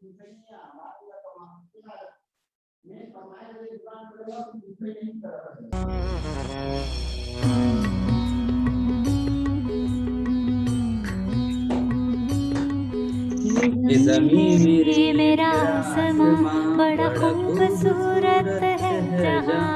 ये ज़मीं मेरी मेरा आसमां बड़ा खूबसूरत है जहां।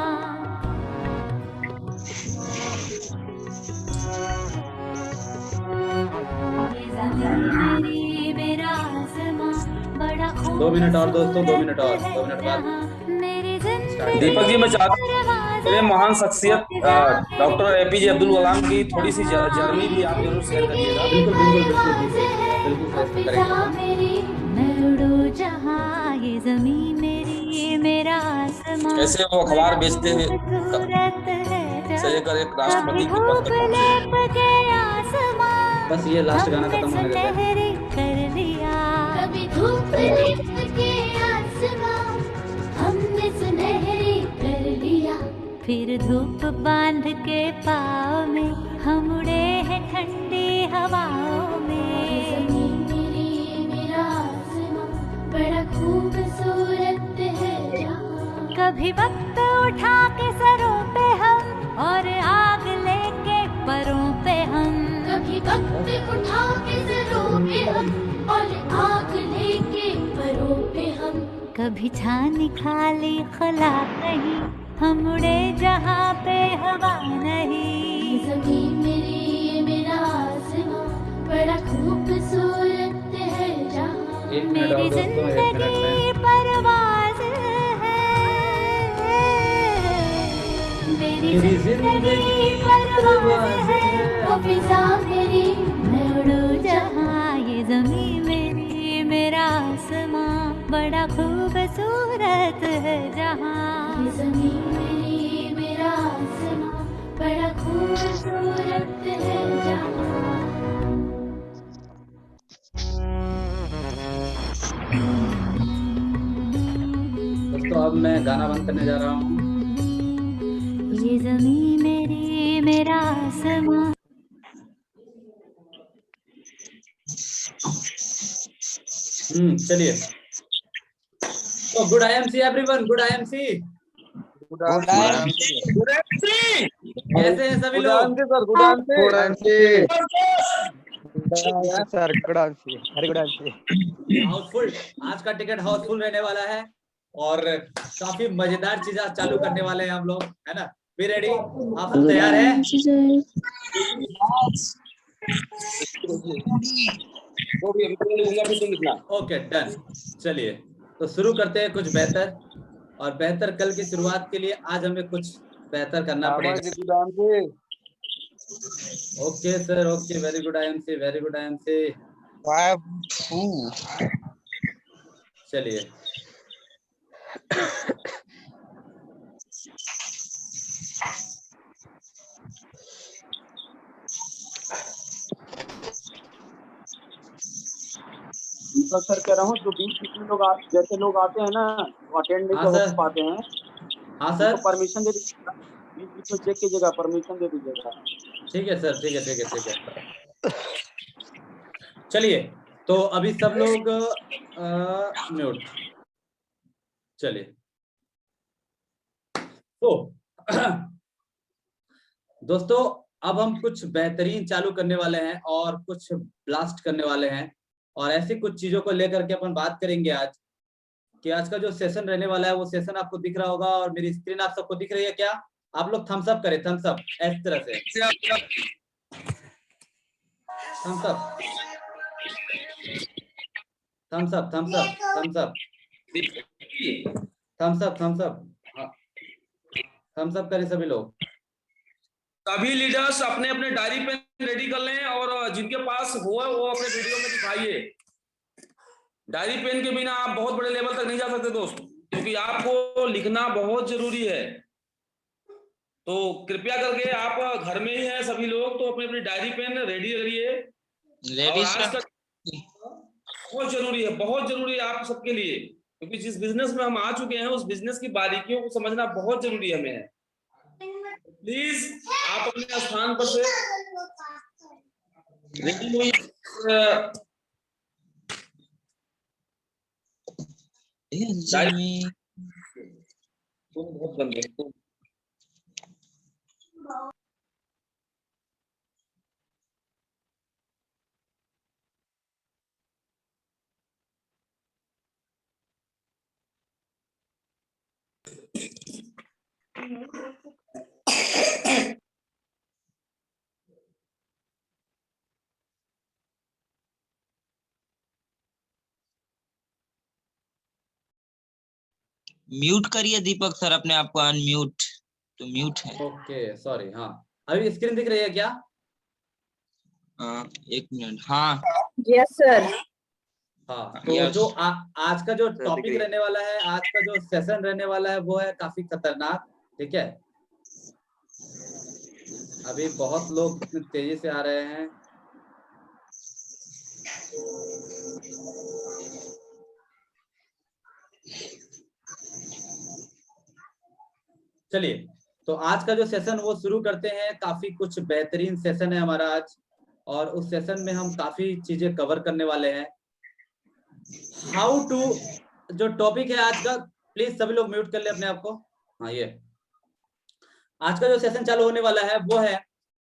ये ज़मीं मेरी मेरा आसमां बड़ा 2 मिनट और दोस्तों, 2 खूबसूरत मिनट और, है 2 मिनट बाद जहां। मेरी स्टार्ट जिंदगी करेंगे। दीपक जी, मैं चाहता हूँ परवाज़ मेरे महान है, शख्सियत फिज़ा मेरी डॉक्टर एपीजे अब्दुल कलाम की थोड़ी सी जहां। जर्नी भी ये आप जरूर शेयर जिंदगी करिएगा। बिल्कुल बिल्कुल बिल्कुल परवाज़ बिल्कुल है, बिल्कुल ओ सर फिज़ा करेंगे। मेरी मैं उड़ूं जहां। ये ज़मीं मेरी ये मेरा आसमां कैसे वो बड़ा अखबार बेचते हुए खूबसूरत है से जहां। लेकर एक कभी राष्ट्रपति के पद धूप तक पहुंचे। लेप के आसमां बस ये लास्ट गाना हमने खत्म होने देते हैं। सुनहरी कर लिया। कभी धूप लेप के आसमां हमने सुनहरी कर लिया। फिर धूप बांध के पाँव में हम उड़े हैं ठंडी हवाओं में। ये ज़मीं मेरी मेरा आसमां बड़ा खूबसूरत है जहां। कभी वक्त उठा के सरों पे हम और आग लेके परों पे हम। कभी वक्त उठा के सरों पे हम और आग लेके परों पे हम। कभी छानी खाली खला कहीं हम उड़े जहाँ पे हवा नहीं। ज़मीं मेरी ये मेरा आसमां बड़ा खूबसूरत है जहाँ। 1 मिनट और मेरी दोस्तों, 1 मिनट में। जिंदगी परवाज़ है, मेरी मेरी जिंदगी जिंदगी परवाज़ परवाज़ है, है। ओ फिज़ा मेरी मैं उड़ूं जहाँ। ये ज़मीं मेरी मेरा आसमां बड़ा खूबसूरत है जहाँ। ये ज़मीं मेरी मेरा आसमां बड़ा खूबसूरत है जहाँ। दोस्तों अब मैं गाना बंद करने जा रहा हूँ। ये ज़मीं मेरी मेरा आसमां। चलिए। तो good IMC everyone, good IMC. कैसे हैं सभी लोग? हाउसफुल, आज का टिकट हाउसफुल रहने वाला है और काफी मजेदार चीज आज चालू करने वाले हैं हम लोग, है ना? Be ready? आप सब तैयार हैं? Okay done. चलिए तो शुरू करते हैं कुछ बेहतर, और बेहतर कल की शुरुआत के लिए आज हमें कुछ बेहतर करना पड़ेगा। Okay sir, okay, very good IMC, very good IMC. चलिए दीपक सर कह रहा हूँ, जो 20 में लोग जैसे लोग आते हैं ना, वो अटेंड नहीं हाँ हो सर, पाते हैं, हाँ उनको सर, परमिशन दे दीजिएगा। 20 में चेक कीजिएगा, परमिशन दे दीजिएगा। ठीक है सर, ठीक है, ठीक है, ठीक है। चलिए तो अभी सब लोग म्यूट। चलिए तो दोस्तों अब हम कुछ बेहतरीन चालू करने वाले हैं और कुछ ब्लास्ट करने वाले हैं, और ऐसी कुछ चीजों को लेकर के अपन बात करेंगे आज। कि आज का जो सेशन रहने वाला है वो सेशन आपको दिख रहा होगा, और मेरी स्क्रीन आप सबको दिख रही है क्या? आप लोग थम्स अप करें, थम्स अप, इस तरह से thumbs up, thumbs up, thumbs up, thumbs up, thumbs up, thumbs up, हाँ थम्स अप करें सभी लोग। सभी लीडर्स अपने अपने डायरी पेन रेडी कर लें और जिनके पास हो वो अपने वीडियो में दिखाइए। डायरी पेन के बिना आप बहुत बड़े लेवल तक नहीं जा सकते दोस्त, क्योंकि आपको लिखना बहुत जरूरी है। तो कृपया करके आप घर में ही हैं सभी लोग, तो अपनी अपनी डायरी पेन रेडी करिए। और आज तक बहुत जरूरी है, बहुत जरूरी है आप सबके लिए, क्योंकि जिस बिजनेस में हम आ चुके हैं उस बिजनेस की बारीकियों को समझना बहुत जरूरी है हमें। प्लीज आप अपने स्थान पर से रेडी हुई तुम बहुत गंदे हो, तुम। म्यूट करिए दीपक सर अपने आप को, अनम्यूट तो म्यूट है। Okay sorry. हाँ अभी स्क्रीन दिख रही है क्या? एक मिनट। हाँ यस सर। हाँ तो Yes. जो आज का जो दिख टॉपिक रही है। रहने वाला है, आज का जो सेशन रहने वाला है वो है काफी खतरनाक। ठीक है, अभी बहुत लोग इतनी तेजी से आ रहे हैं। चलिए तो आज का जो सेशन वो शुरू करते हैं। काफी कुछ बेहतरीन सेशन है हमारा आज, और उस सेशन में हम काफी चीजें कवर करने वाले हैं। हाउ टू, जो टॉपिक है आज का, प्लीज सभी लोग म्यूट कर ले अपने आप को। हाँ ये आज का जो सेशन चालू होने वाला है वो है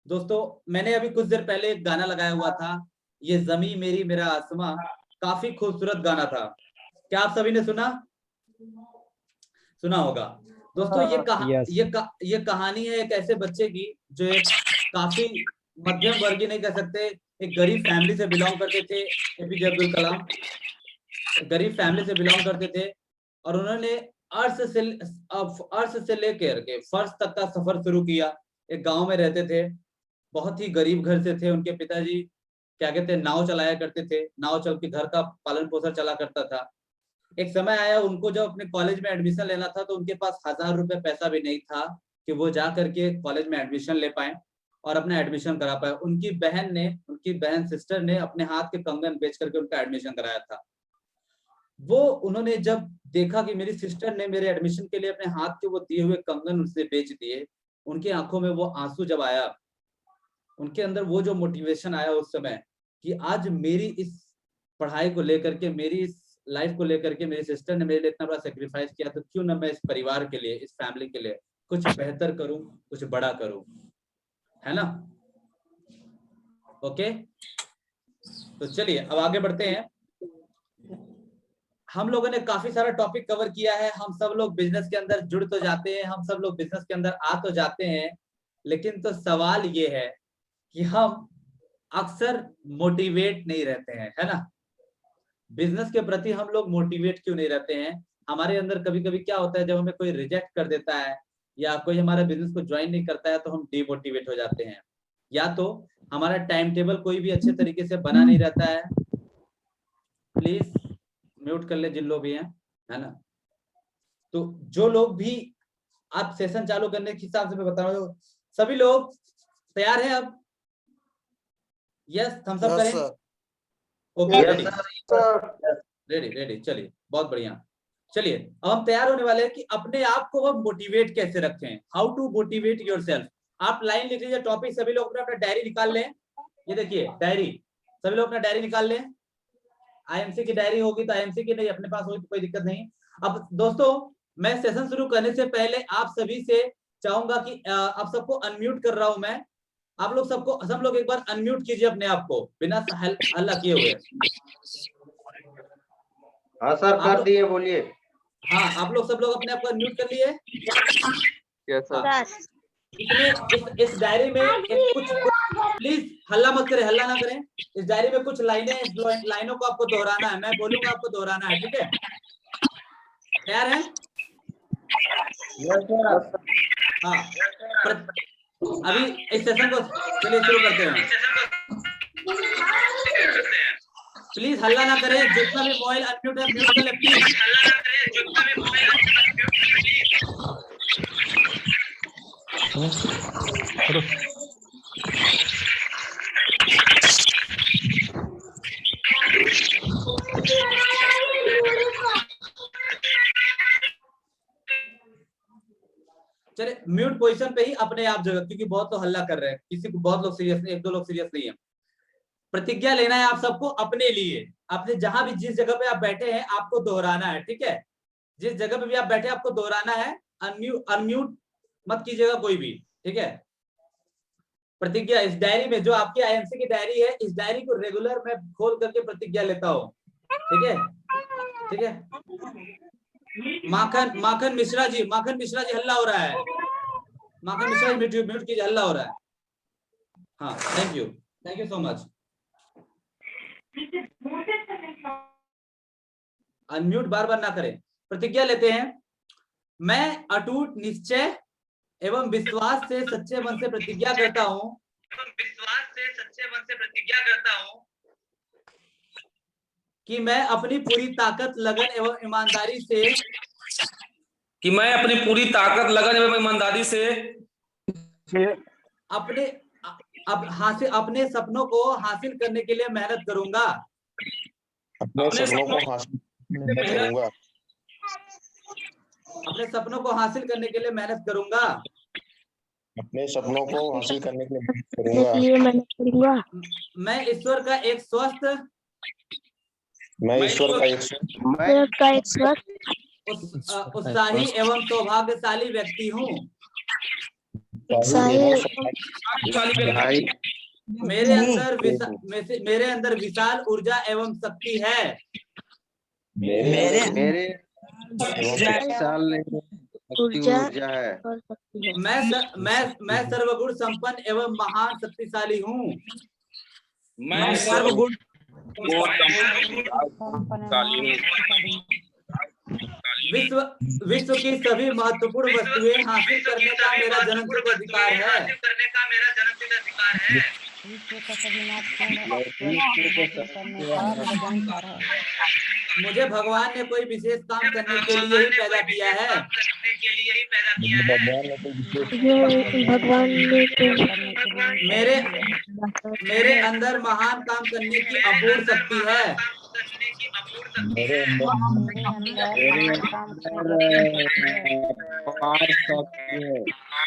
दोस्तों, मैंने अभी कुछ देर पहले एक गाना लगाया हुआ था, ये जमी मेरी मेरा आसमां। काफी खूबसूरत गाना था, क्या आप सभी ने सुना होगा दोस्तों। ये कहानी है एक ऐसे बच्चे की जो एक काफी मध्यम वर्गीय नहीं कह सकते, एक गरीब फैमिली से बिलोंग करते थे। एपीजे अब्दुल कलाम गरीब फैमिली से बिलोंग करते थे, और उन्होंने अर्श से लेकर के फर्श तक का सफर शुरू किया। एक गांव में रहते थे, बहुत ही गरीब घर से थे। उनके पिताजी क्या कहते हैं, नाव चलाया करते थे, नाव चल के घर का पालन पोषण चला करता था। एक समय आया उनको जब अपने कॉलेज में एडमिशन लेना था, तो उनके पास 1000 रुपए पैसा भी नहीं था कि वो जा करके कॉलेज में एडमिशन ले पाए और अपना एडमिशन करा पाए। उनकी बहन सिस्टर ने अपने हाथ के कंगन बेच करके उनका एडमिशन कराया था। वो उन्होंने जब देखा कि मेरी सिस्टर ने मेरे एडमिशन के लिए अपने हाथ के वो दिए हुए कंगन उसने बेच दिए, उनकी आंखों में वो आंसू जब आया, उनके अंदर वो जो मोटिवेशन आया उस समय कि आज मेरी इस पढ़ाई को लेकर के, मेरी इस लाइफ को लेकर के मेरी सिस्टर ने मेरे लिए इतना बड़ा सेक्रीफाइस किया, तो क्यों ना मैं इस परिवार के लिए, इस फैमिली के लिए कुछ बेहतर करूं, कुछ बड़ा करूं, है ना। ओके तो चलिए अब आगे बढ़ते हैं। हम लोगों ने काफी सारा टॉपिक कवर किया है। हम सब लोग बिजनेस के अंदर जुड़ तो जाते हैं, हम सब लोग बिजनेस के अंदर आ तो जाते हैं, लेकिन तो सवाल ये है कि हम अक्सर मोटिवेट नहीं रहते हैं, है ना। बिजनेस के प्रति हम लोग मोटिवेट क्यों नहीं रहते हैं? हमारे अंदर कभी कभी क्या होता है, जब हमें कोई रिजेक्ट कर देता है या कोई हमारे बिजनेस को ज्वाइन नहीं करता है, तो हम डिमोटिवेट हो जाते हैं, या तो हमारा टाइम टेबल कोई भी अच्छे तरीके से बना नहीं रहता है। प्लीज म्यूट कर ले जिन लोग भी हैं, है ना। तो जो लोग भी, आप सेशन चालू करने के हिसाब से मैं बता रहा हूँ, सभी लोग तैयार हैं अब? यस थम्स अप करें। ओके रेडी, चलिए बहुत बढ़िया। चलिए अब हम तैयार होने वाले हैं कि अपने आप को हम मोटिवेट कैसे रखें, हाउ टू मोटिवेट योरसेल्फ। आप लाइन लिख लीजिए, टॉपिक सभी लोग अपना डायरी निकाल लें। ये देखिए डायरी, सभी लोग अपना डायरी निकाल लें। आईएमसी की डायरी होगी तो आईएमसी की, नहीं अपने पास होगी तो कोई दिक्कत नहीं। अब दोस्तों मैं सेशन शुरू करने से पहले आप सभी से चाहूंगा कि आप सबको अनम्यूट कर रहा हूं मैं। आप लोग सब लोग एक बार अनम्यूट कीजिए अपने आप को बिना हल्ला किए हुए। हाँ सर कर दिए, बोलिए। हाँ आप लोग सब लोग अपने आप को अनम्यूट कर लिए? Yes sir. इसमें इस डायरी में कुछ प्लीज हल्ला मत करें, हल्ला ना करें। इस डायरी में कुछ लाइनें, इस लाइनों को आपको दोहराना है, मैं बोलूंगा आपको दोहराना है, ठीक है? तैयार हैं? Yes sir. हाँ अभी इस सेशन को चलिए शुरू करते हैं। प्लीज हल्ला ना करें, जितना भी मोबाइल अनम्यूट है म्यूट कर ले प्लीज। चले म्यूट पोजीशन पे ही अपने आप जगह, क्योंकि बहुत लोग हल्ला कर रहे हैं, किसी को, बहुत लोग सीरियस नहीं, एक दो लोग सीरियस नहीं है। प्रतिज्ञा लेना है आप सबको अपने लिए, अपने जहां भी जिस जगह पे आप बैठे हैं आपको दोहराना है, ठीक है? जिस जगह पे भी आप बैठे आपको दोहराना है, अनम्यूट मत कीजिएगा कोई भी, ठीक है। प्रतिज्ञा, इस डायरी में जो आपकी आईएमसी की डायरी है, इस डायरी को रेगुलर मैं खोल करके प्रतिज्ञा लेता हूँ, ठीक है, ठीक है। माखन मिश्रा जी हल्ला हो रहा है, माखन मिश्रा जी म्यूट कीजिए, हल्ला हो रहा है। हाँ, thank you so much. Unmute बार बार ना करें। प्रतिज्ञा लेते हैं। मैं अटूट निश्चय एवं विश्वास से सच्चे मन से प्रतिज्ञा करता हूँ कि मैं अपनी पूरी ताकत, लगन एवं ईमानदारी से अपने सपनों को हासिल करने के लिए मेहनत करूंगा। अपने सपनों को हासिल करने के लिए मेहनत करूंगा। मैं ईश्वर का एक स्वस्थ उत्साही एवं सौभाग्यशाली व्यक्ति हूँ। मेरे अंदर विशाल ऊर्जा एवं शक्ति है। मैं सर्वगुण संपन्न एवं महान शक्तिशाली हूँ। विश्व की सभी महत्वपूर्ण वस्तुएं हासिल करने का मेरा जन्मसिद्ध अधिकार है। मुझे भगवान ने कोई विशेष काम करने के लिए ही पैदा किया है। मेरे अंदर महान काम करने की अपूर्ण शक्ति है।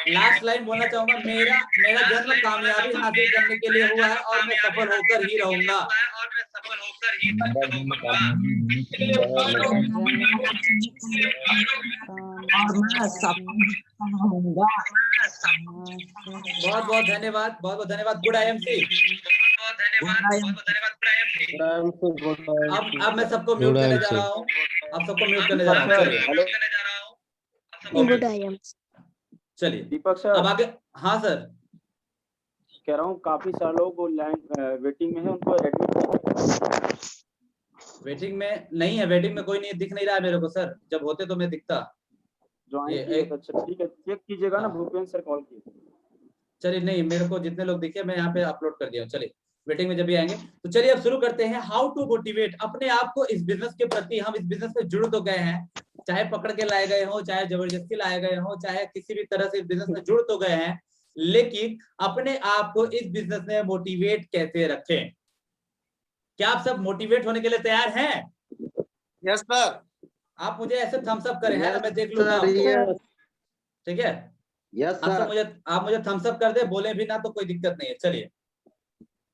लास्ट लाइन बोलना चाहूंगा, मेरा जन्म कामयाबी हासिल करने के लिए हुआ है और मैं सफल होकर ही रहूंगा। बहुत बहुत धन्यवाद, बहुत बहुत धन्यवाद। Good IMC. अब मैं सबको म्यूट करने जा रहा हूँ, चलिए दीपक सर, अब आगे। हाँ सर, कह रहा हूँ काफी सारे लोग वेटिंग में है, उनको एडमिट वेटिंग में नहीं है, वेटिंग में कोई नहीं दिख नहीं रहा है मेरे को सर। जब होते तो मैं दिखता। अच्छा ठीक है, चेक कीजिएगा ना, भूपेंद्र सर कॉल किए। चलिए, नहीं मेरे को जितने लोग दिखे मैं यहाँ पे अपलोड कर दिया हूँ। चलिए वेटिंग में जब भी आएंगे तो चलिए अब शुरू करते हैं। हाउ टू मोटिवेट अपने आप को इस बिजनेस के प्रति। हम इस बिजनेस में जुड़ तो गए हैं, चाहे पकड़ के लाए गए हो, चाहे जबरदस्ती लाए गए हो, चाहे किसी भी तरह से इस बिजनेस में जुड़ तो गए हैं, लेकिन अपने आप को इस बिजनेस में मोटिवेट कैसे रखें? क्या आप सब मोटिवेट होने के लिए तैयार हैं? Yes sir. आप मुझे ऐसे थम्स अप करें, है मैं देख लूंगा, ठीक है? Yes sir. आप मुझे थम्स अप कर दे, बोले भी ना तो कोई दिक्कत नहीं है। चलिए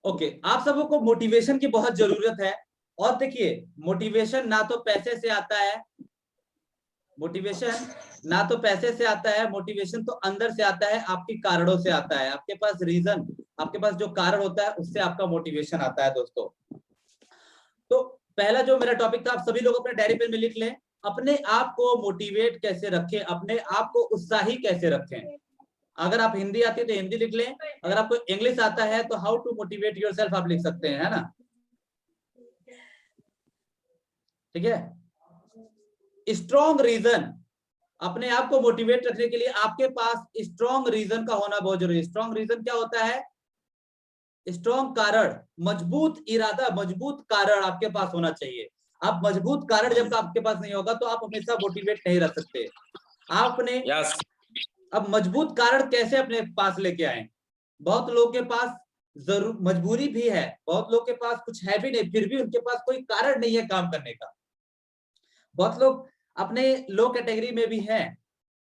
ओके, आप सबों को मोटिवेशन की बहुत जरूरत है। और देखिए, मोटिवेशन ना तो पैसे से आता है, मोटिवेशन तो अंदर से आता है, आपकी कारणों से आता है। आपके पास रीजन, आपके पास जो कारण होता है उससे आपका मोटिवेशन आता है दोस्तों। तो पहला जो मेरा टॉपिक था, आप सभी लोग अपने डायरी पेन में लिख लें, अपने आप को मोटिवेट कैसे रखें, अपने आप को उत्साही कैसे रखें। अगर आप हिंदी आती है तो हिंदी लिख लें, अगर आपको इंग्लिश आता है तो हाउ टू मोटिवेट योरसेल्फ आप लिख सकते हैं, है ना? ठीक है। स्ट्रॉन्ग रीजन, अपने आप को मोटिवेट रखने के लिए आपके पास स्ट्रॉन्ग रीजन का होना बहुत जरूरी है। स्ट्रॉन्ग रीजन क्या होता है? स्ट्रॉन्ग कारण, मजबूत इरादा, मजबूत कारण आपके पास होना चाहिए। आप मजबूत कारण जब आपके पास नहीं होगा तो आप हमेशा मोटिवेट नहीं रह सकते। आपने अब मजबूत कारण कैसे अपने पास लेके आए? बहुत लोगों के पास जरूर मजबूरी भी है, बहुत लोगों के पास कुछ है भी नहीं, फिर भी उनके पास कोई कारण नहीं है काम करने का। बहुत लोग अपने लो कैटेगरी में भी हैं,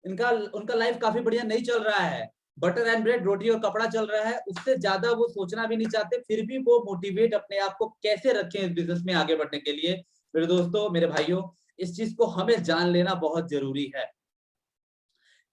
उनका लाइफ काफी बढ़िया नहीं चल रहा है, बटर एंड ब्रेड, रोटी और कपड़ा चल रहा है, उससे ज्यादा वो सोचना भी नहीं चाहते, फिर भी वो मोटिवेट अपने आप को कैसे रखें इस बिजनेस में आगे बढ़ने के लिए। मेरे दोस्तों, मेरे भाइयों, इस चीज को हमें जान लेना बहुत जरूरी है।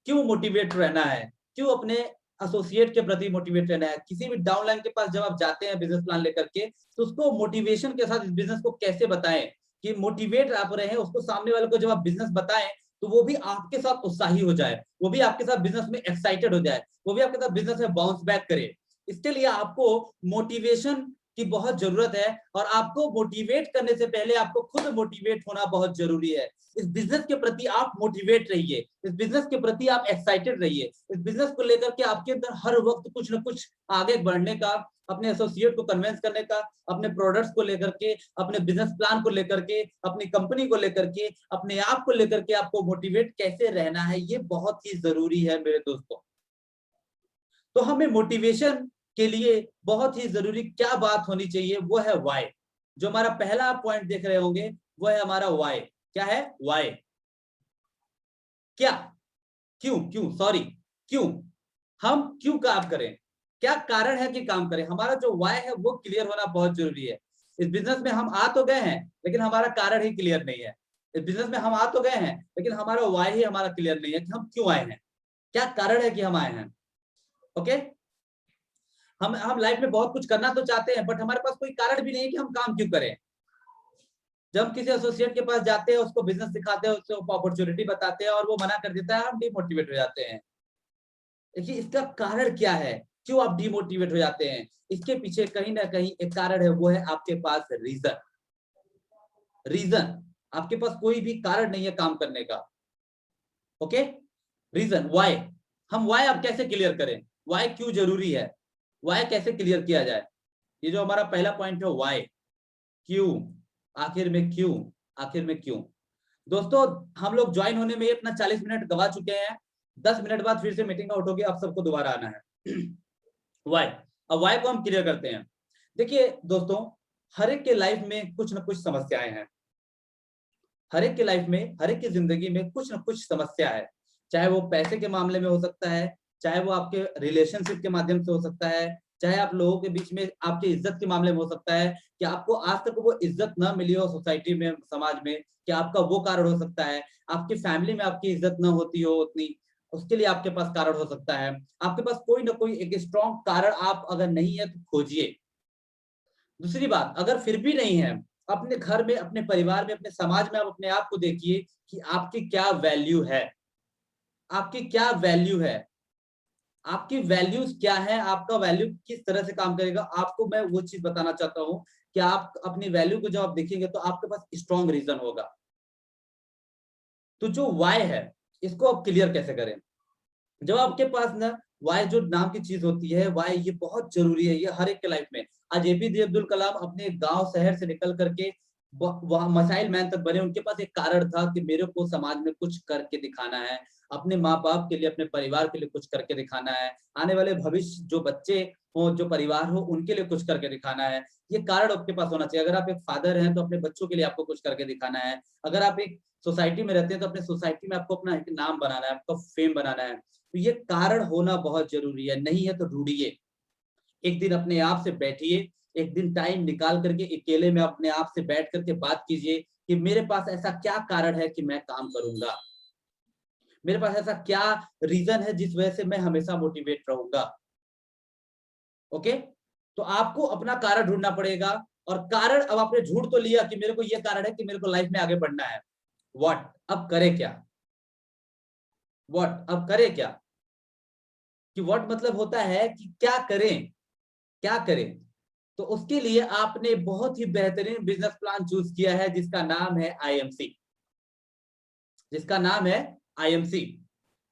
क्यों मोटिवेट रहना है, क्यों अपने एसोसिएट के प्रति मोटिवेट रहना है। किसी भी डाउनलाइन के पास जब आप जाते हैं बिजनेस प्लान लेकर के, तो उसको मोटिवेशन के साथ इस बिजनेस को कैसे बताएं कि मोटिवेट आप रहे हैं, उसको सामने वाले को जब आप बिजनेस बताएं तो वो भी आपके साथ उत्साही हो जाए, वो भी आपके साथ बिजनेस में एक्साइटेड हो जाए, वो भी आपके साथ बिजनेस में बाउंस बैक करे। इसके लिए आपको मोटिवेशन की बहुत जरूरत है, और आपको मोटिवेट करने से पहले आपको खुद मोटिवेट होना बहुत जरूरी है। इस बिजनेस के प्रति आप मोटिवेट रहिए, इस बिजनेस के प्रति आप एक्साइटेड रहिए, इस बिजनेस को लेकर के आपके अंदर हर वक्त कुछ ना कुछ आगे बढ़ने का, अपने एसोसिएट को कन्विंस करने का, अपने प्रोडक्ट्स को लेकर के, अपने बिजनेस प्लान को लेकर के, अपनी कंपनी को लेकर के, अपने आप को लेकर के आपको मोटिवेट कैसे रहना है, ये बहुत ही जरूरी है मेरे दोस्तों। तो हमें मोटिवेशन के लिए बहुत ही जरूरी क्या बात होनी चाहिए, वो है वाई। जो हमारा पहला आप पॉइंट देख रहे होंगे वो है हमारा वाई। क्या है? वाई। क्या, क्यों सॉरी, क्यों हम क्यों काम करें, क्या कारण है कि काम करें। हमारा जो वाई है वो क्लियर होना बहुत जरूरी है। इस बिजनेस में हम आ तो गए हैं लेकिन हमारा कारण ही क्लियर नहीं है। इस बिजनेस में हम आ तो गए हैं लेकिन हमारा वाई ही हमारा क्लियर नहीं है कि हम क्यों आए हैं, क्या कारण है कि हम आए हैं। ओके, हम लाइफ में बहुत कुछ करना तो चाहते हैं, बट हमारे पास कोई कारण भी नहीं है कि हम काम क्यों करें। जब हम किसी एसोसिएट के पास जाते हैं, उसको बिजनेस दिखाते हैं, उसको अपॉर्चुनिटी बताते हैं और वो मना कर देता है, हम डिमोटिवेट हो जाते हैं। देखिए इसका कारण क्या है, क्यों आप डिमोटिवेट हो जाते हैं। इसके पीछे कहीं ना कहीं एक कारण है, वो है आपके पास रीजन। आपके पास कोई भी कारण नहीं है काम करने का। Okay, reason, why. हम वाई अब कैसे क्लियर करें, वाई क्यों जरूरी है, वाई कैसे क्लियर किया जाए। ये जो हमारा पहला पॉइंट है वाई, क्यों, आखिर में क्यों। दोस्तों हम लोग ज्वाइन होने में अपना 40 मिनट गवा चुके हैं, 10 मिनट बाद फिर से मीटिंग आउट होगी, आप सबको दोबारा आना है। वाई, अब वाई को हम क्लियर करते हैं। देखिए दोस्तों, हर एक के लाइफ में कुछ ना कुछ समस्याएं हैं, हर एक के लाइफ में, हर एक की जिंदगी में कुछ ना कुछ समस्या है। चाहे वो पैसे के मामले में हो सकता है, चाहे वो आपके रिलेशनशिप के माध्यम से हो सकता है, चाहे आप लोगों के बीच में आपकी इज्जत के मामले में हो सकता है कि आपको आज तक वो इज्जत ना मिली हो सोसाइटी में, समाज में, कि आपका वो कारण हो सकता है। आपकी फैमिली में आपकी इज्जत ना होती हो उतनी, उसके लिए आपके पास कारण हो सकता है। आपके पास कोई ना कोई एक स्ट्रॉन्ग कारण आप अगर नहीं है तो खोजिए। दूसरी बात, अगर फिर भी नहीं है, अपने घर में, अपने परिवार में, अपने समाज में आप अपने आप को देखिए कि आपकी क्या वैल्यू है, आपकी क्या वैल्यू है, आपकी वैल्यूज क्या है, आपका वैल्यू किस तरह से काम करेगा। आपको मैं वो चीज बताना चाहता हूं कि आप अपनी वैल्यू को जब आप देखेंगे तो आपके पास स्ट्रॉन्ग रीजन होगा। तो जो वाई है इसको आप क्लियर कैसे करें। जब आपके पास ना वाई जो नाम की चीज होती है, वाई ये बहुत जरूरी है, ये हर एक के लाइफ में। आज एपीजे अब्दुल कलाम अपने गांव शहर से निकल करके वहां मिसाइल मैन तक बने, उनके पास एक कारण था कि मेरे को समाज में कुछ करके दिखाना है, अपने माँ बाप के लिए, अपने परिवार के लिए कुछ करके दिखाना है, आने वाले भविष्य जो बच्चे हो, जो परिवार हो, उनके लिए कुछ करके दिखाना है। ये कारण आपके पास होना चाहिए। अगर आप एक फादर हैं तो अपने बच्चों के लिए आपको कुछ करके दिखाना है। अगर आप एक सोसाइटी में रहते हैं तो अपने सोसाइटी में आपको अपना एक नाम बनाना है, आपको फेम बनाना है। तो ये कारण होना बहुत जरूरी है, नहीं है तो ढूंढिए। एक दिन अपने आप से बैठिए, एक दिन टाइम निकाल करके अकेले में अपने आप से बैठ करके बात कीजिए कि मेरे पास ऐसा क्या कारण है कि मैं काम करूंगा, मेरे पास ऐसा क्या रीजन है जिस वजह से मैं हमेशा मोटिवेट रहूंगा। ओके, तो आपको अपना कारण ढूंढना पड़ेगा। और कारण, अब आपने ढूंढ तो लिया कि मेरे को ये कारण है कि मेरे को लाइफ में आगे बढ़ना है। व्हाट, अब करे क्या, व्हाट, अब करे क्या, कि व्हाट मतलब होता है कि क्या करें, क्या करें। तो उसके लिए आपने बहुत ही बेहतरीन बिजनेस प्लान चूज किया है जिसका नाम है आईएमसी, जिसका नाम है आईएमसी।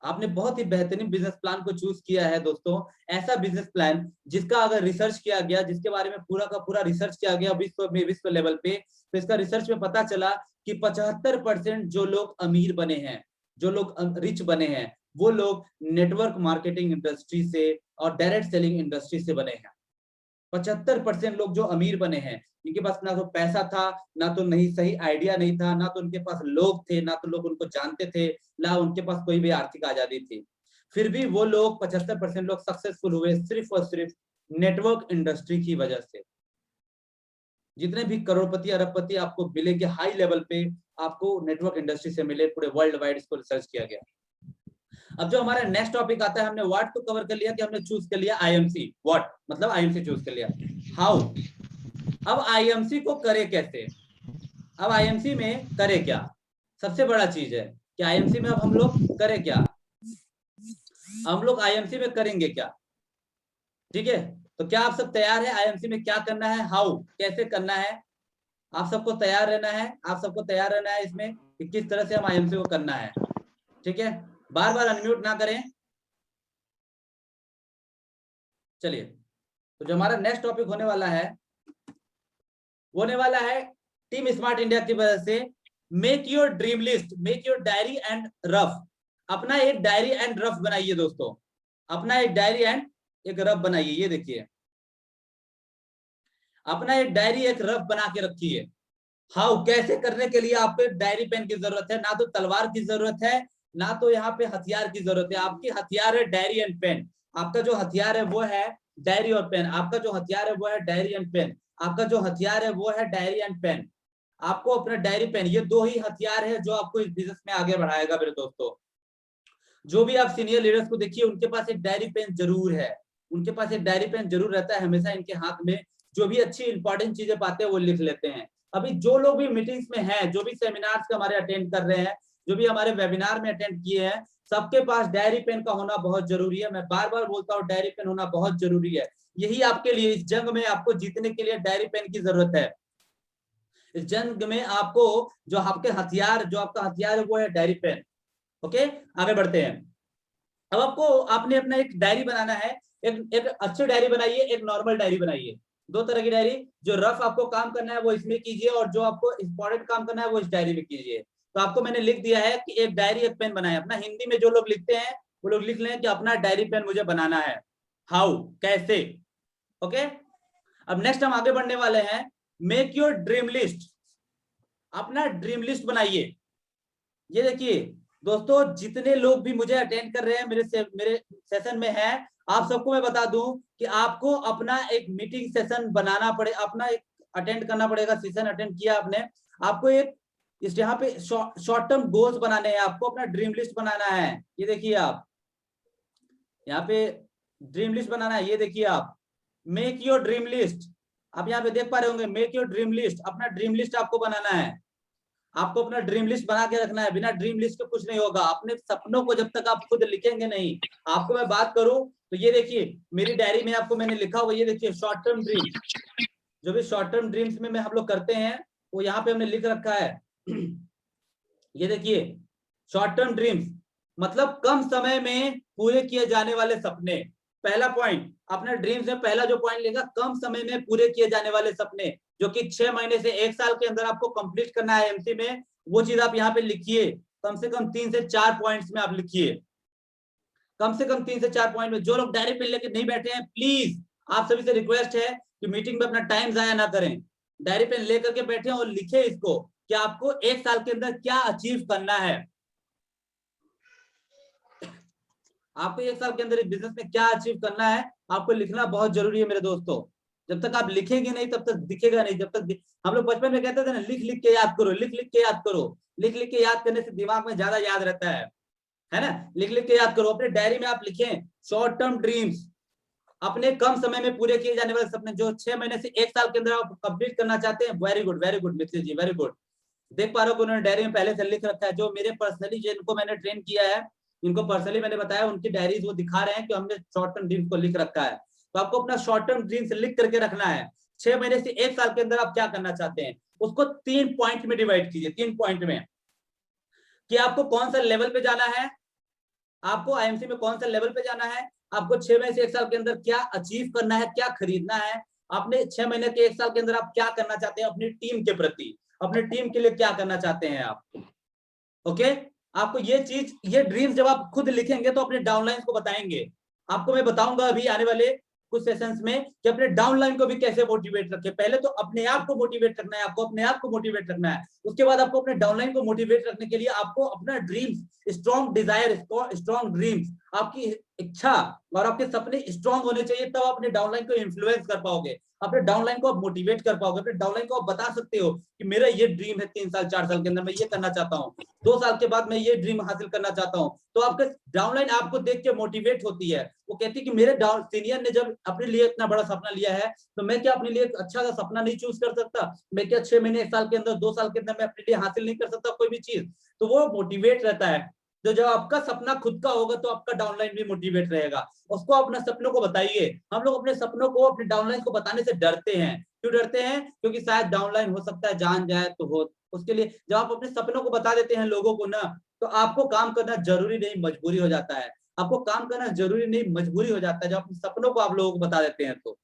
आपने बहुत ही बेहतरीन बिजनेस प्लान को चूज किया है दोस्तों। ऐसा बिजनेस प्लान जिसका अगर रिसर्च किया गया, जिसके बारे में पूरा का पूरा रिसर्च किया गया विश्व लेवल पे, तो इसका रिसर्च में पता चला कि 75% जो लोग अमीर बने हैं, जो लोग रिच बने हैं, वो लोग नेटवर्क मार्केटिंग इंडस्ट्री से और डायरेक्ट सेलिंग इंडस्ट्री से बने हैं। 75% लोग जो अमीर बने हैं, इनके पास ना तो पैसा था, ना तो नहीं सही आइडिया नहीं था, ना तो उनके पास लोग थे, ना तो लोग उनको जानते थे, ना उनके पास कोई भी आर्थिक आजादी थी। फिर भी वो लोग 75% लोग सक्सेसफुल हुए सिर्फ और सिर्फ नेटवर्क इंडस्ट्री की वजह से। जितने भी करोड़पति अरबपति आपको मिलेंगे हाई लेवल पे, आपको नेटवर्क इंडस्ट्री से मिले, पूरे वर्ल्ड वाइड इसको रिसर्च किया गया। अब जो हमारा नेक्स्ट टॉपिक आता है, हमने व्हाट को कवर कर लिया कि हमने चूज कर लिया आईएमसी, व्हाट मतलब आईएमसी चूज कर लिया। हाउ, अब आईएमसी को करे कैसे, अब आईएमसी में करे क्या, सबसे बड़ा चीज है कि आईएमसी में अब हम लोग करें क्या, हम लोग आईएमसी में करेंगे क्या, ठीक है। तो क्या आप सब तैयार है आईएमसी में क्या करना है, हाउ कैसे करना है, आप सबको तैयार रहना है, आप सबको तैयार रहना है इसमें कि किस तरह से हम आईएमसी को करना है, ठीक है। बार बार अनम्यूट ना करें। चलिए, तो जो हमारा नेक्स्ट टॉपिक होने वाला है वो होने वाला है टीम स्मार्ट इंडिया की वजह से make your dream list, make your diary and rough. अपना एक डायरी एंड रफ बनाइए दोस्तों, अपना एक डायरी एंड एक रफ बनाइए। ये देखिए, अपना एक डायरी एक रफ बना के रखिए। हाउ कैसे करने के लिए आपको एक डायरी पेन की जरूरत है, ना तो तलवार की जरूरत है, ना तो यहाँ पे हथियार की जरूरत है। आपकी हथियार है डायरी एंड पेन। आपका जो हथियार है वो है डायरी और पेन, आपका जो हथियार है वो है डायरी एंड पेन, आपका जो हथियार है वो है डायरी एंड पेन। आपको अपना डायरी पेन, ये दो ही हथियार है जो आपको इस बिजनेस में आगे बढ़ाएगा मेरे दोस्तों। जो भी आप सीनियर लीडर्स को देखिए, उनके पास एक डायरी पेन जरूर है, उनके पास एक डायरी पेन जरूर रहता है हमेशा इनके हाथ में। जो भी अच्छी इंपॉर्टेंट चीजें पाते हैं वो लिख लेते हैं। अभी जो लोग भी मीटिंग्स में हैं, जो भी सेमिनार्स हमारे अटेंड कर रहे हैं, जो भी हमारे वेबिनार में अटेंड किए हैं, सबके पास डायरी पेन का होना बहुत जरूरी है। मैं बार बार बोलता हूँ डायरी पेन होना बहुत जरूरी है। यही आपके लिए इस जंग में आपको जीतने के लिए डायरी पेन की जरूरत है। इस जंग में आपको जो आपके हथियार, जो आपका हथियार है वो है डायरी पेन। ओके, आगे बढ़ते हैं। अब आपको आपने अपना एक डायरी बनाना है। एक अच्छी डायरी बनाइए, एक नॉर्मल डायरी बनाइए। दो तरह की डायरी, जो रफ आपको काम करना है वो इसमें कीजिए, और जो आपको इंपॉर्टेंट काम करना है वो इस डायरी में कीजिए। तो आपको मैंने लिख दिया है कि एक डायरी एक पेन बनाए। अपना हिंदी में जो लोग लिखते हैं वो लोग लिख लें कि अपना डायरी पेन मुझे बनाना है। हाउ कैसे, ओके। अब नेक्स्ट हम आगे बढ़ने वाले हैं, मेक योर ड्रीम लिस्ट। अपना ड्रीम लिस्ट बनाइए। ये देखिए दोस्तों, जितने लोग भी मुझे अटेंड कर रहे हैं, मेरे सेशन में हैं, आप सबको मैं बता दूं कि आपको अपना एक मीटिंग सेशन बनाना पड़े, अपना एक अटेंड करना पड़ेगा। सेशन अटेंड किया आपने, आपको एक इस यहाँ पे शॉर्ट टर्म गोल्स बनाने हैं, आपको अपना ड्रीम लिस्ट बनाना है। ये देखिए आप यहाँ पे ड्रीम लिस्ट बनाना है। ये देखिए आप, मेक योर ड्रीम लिस्ट, आप यहाँ पे देख पा रहे होंगे, मेक योर ड्रीम लिस्ट। अपना ड्रीम लिस्ट आपको बनाना है, आपको अपना ड्रीम लिस्ट बना के रखना है। बिना ड्रीम लिस्ट के कुछ नहीं होगा। अपने सपनों को जब तक आप खुद लिखेंगे नहीं, आपको मैं बात करूं तो ये देखिए मेरी डायरी में आपको मैंने लिखा हुआ, ये देखिए शॉर्ट टर्म ड्रीम। जो भी शॉर्ट टर्म ड्रीम्स में हम लोग करते हैं वो यहाँ पे हमने लिख रखा है। ये देखिए शॉर्ट टर्म ड्रीम्स मतलब कम समय में पूरे किए जाने वाले सपने। पहला पॉइंट अपने ड्रीम्स में पहला जो पॉइंट लेगा, कम समय में पूरे किए जाने वाले सपने, जो कि 6 महीने से 1 साल के अंदर आपको कंप्लीट करना है एमसी में। वो चीज आप यहाँ पे लिखिए, कम से कम 3 से 4 पॉइंट्स में आप लिखिए, कम से कम 3 से 4 पॉइंट में। जो लोग डायरी पे लेके नहीं बैठे हैं, प्लीज आप सभी से रिक्वेस्ट है कि मीटिंग में अपना टाइम जाया ना करें, डायरी पेन लेकर के बैठे और लिखे इसको कि आपको 1 साल के अंदर क्या अचीव करना है। आपको 1 साल के अंदर इस बिजनेस में क्या अचीव करना है, आपको लिखना बहुत जरूरी है मेरे दोस्तों। जब तक आप लिखेंगे नहीं तब तक दिखेगा नहीं। जब तक हम लोग बचपन में कहते थे ना, लिख लिख के याद करो, लिख लिख के याद करो। लिख लिख के याद करने से दिमाग में ज्यादा याद रहता है ना। लिख लिख के याद करो। अपने डायरी में आप लिखें शॉर्ट टर्म ड्रीम्स, अपने कम समय में पूरे किए जाने वाले सपने, जो 6 महीने से 1 साल के अंदर आप कंप्लीट करना चाहते हैं। वेरी गुड मित्र जी, वेरी गुड। देख पा रहे हो उन्होंने डायरी में पहले से लिख रखा है। जो मेरे पर्सनली जिनको मैंने ट्रेन किया है, इनको पर्सनली मैंने बताया, उनकी डायरीज वो दिखा रहे हैं कि हमने शॉर्ट टर्म ड्रीम्स को लिख रखा है। तो आपको अपना शॉर्ट टर्म ड्रीम्स लिख करके रखना है। 6 महीने से 1 साल के अंदर आप क्या करना चाहते हैं, उसको 3 पॉइंट में डिवाइड कीजिए। 3 पॉइंट में कि आपको कौन सा लेवल पे जाना है, आपको आईएमसी में कौन सा लेवल पे जाना है, आपको 6 महीने से 1 साल के अंदर क्या अचीव करना है, क्या खरीदना है, आपने 6 महीने के 1 साल के अंदर आप क्या करना चाहते हैं अपनी टीम के प्रति, अपने टीम के लिए क्या करना चाहते हैं आप। ओके, आपको ये चीज, ये ड्रीम्स जब आप खुद लिखेंगे तो अपने डाउनलाइन को बताएंगे। आपको मैं बताऊंगा अभी आने वाले कुछ सेशंस में कि अपने डाउनलाइन को भी कैसे मोटिवेट रखें। पहले तो अपने आप को मोटिवेट रखना है, आपको अपने आप को मोटिवेट रखना है। उसके बाद आपको अपने डाउनलाइन को मोटिवेट रखने के लिए आपको अपना dreams, strong Dzire, strong dreams, आपकी इच्छा और आपके सपने स्ट्रांग होने चाहिए, तब अपने डाउनलाइन को इन्फ्लुएंस कर पाओगे, अपने डाउनलाइन को आप मोटिवेट कर पाओगे, अपने डाउनलाइन को आप बता सकते हो कि मेरा ये ड्रीम है 3 साल 4 साल के अंदर मैं ये करना चाहता हूँ, 2 साल के बाद मैं ये ड्रीम हासिल करना चाहता हूँ। तो आपका डाउनलाइन आपको देख के मोटिवेट होती है, वो कहती है कि मेरे सीनियर ने जब अपने लिए इतना बड़ा सपना लिया है तो मैं क्या अपने लिए एक अच्छा सा सपना नहीं चूज कर सकता, मैं क्या 6 महीने 1 साल के अंदर 2 साल के अंदर मैं अपने लिए हासिल नहीं कर सकता कोई भी चीज। तो वो मोटिवेट रहता है। तो जब आपका सपना खुद का होगा तो आपका डाउनलाइन भी मोटिवेट रहेगा, उसको अपने सपनों को बताइए। हम लोग अपने सपनों को अपने डाउनलाइन को बताने से डरते हैं, क्यों डरते हैं? क्योंकि शायद डाउनलाइन हो सकता है जान जाए तो हो, उसके लिए जब आप अपने सपनों को बता देते हैं लोगों को ना, तो आपको काम करना जरूरी नहीं मजबूरी हो जाता है, आपको काम करना जरूरी नहीं मजबूरी हो जाता है जब अपने सपनों को आप लोगों को बता देते हैं तो।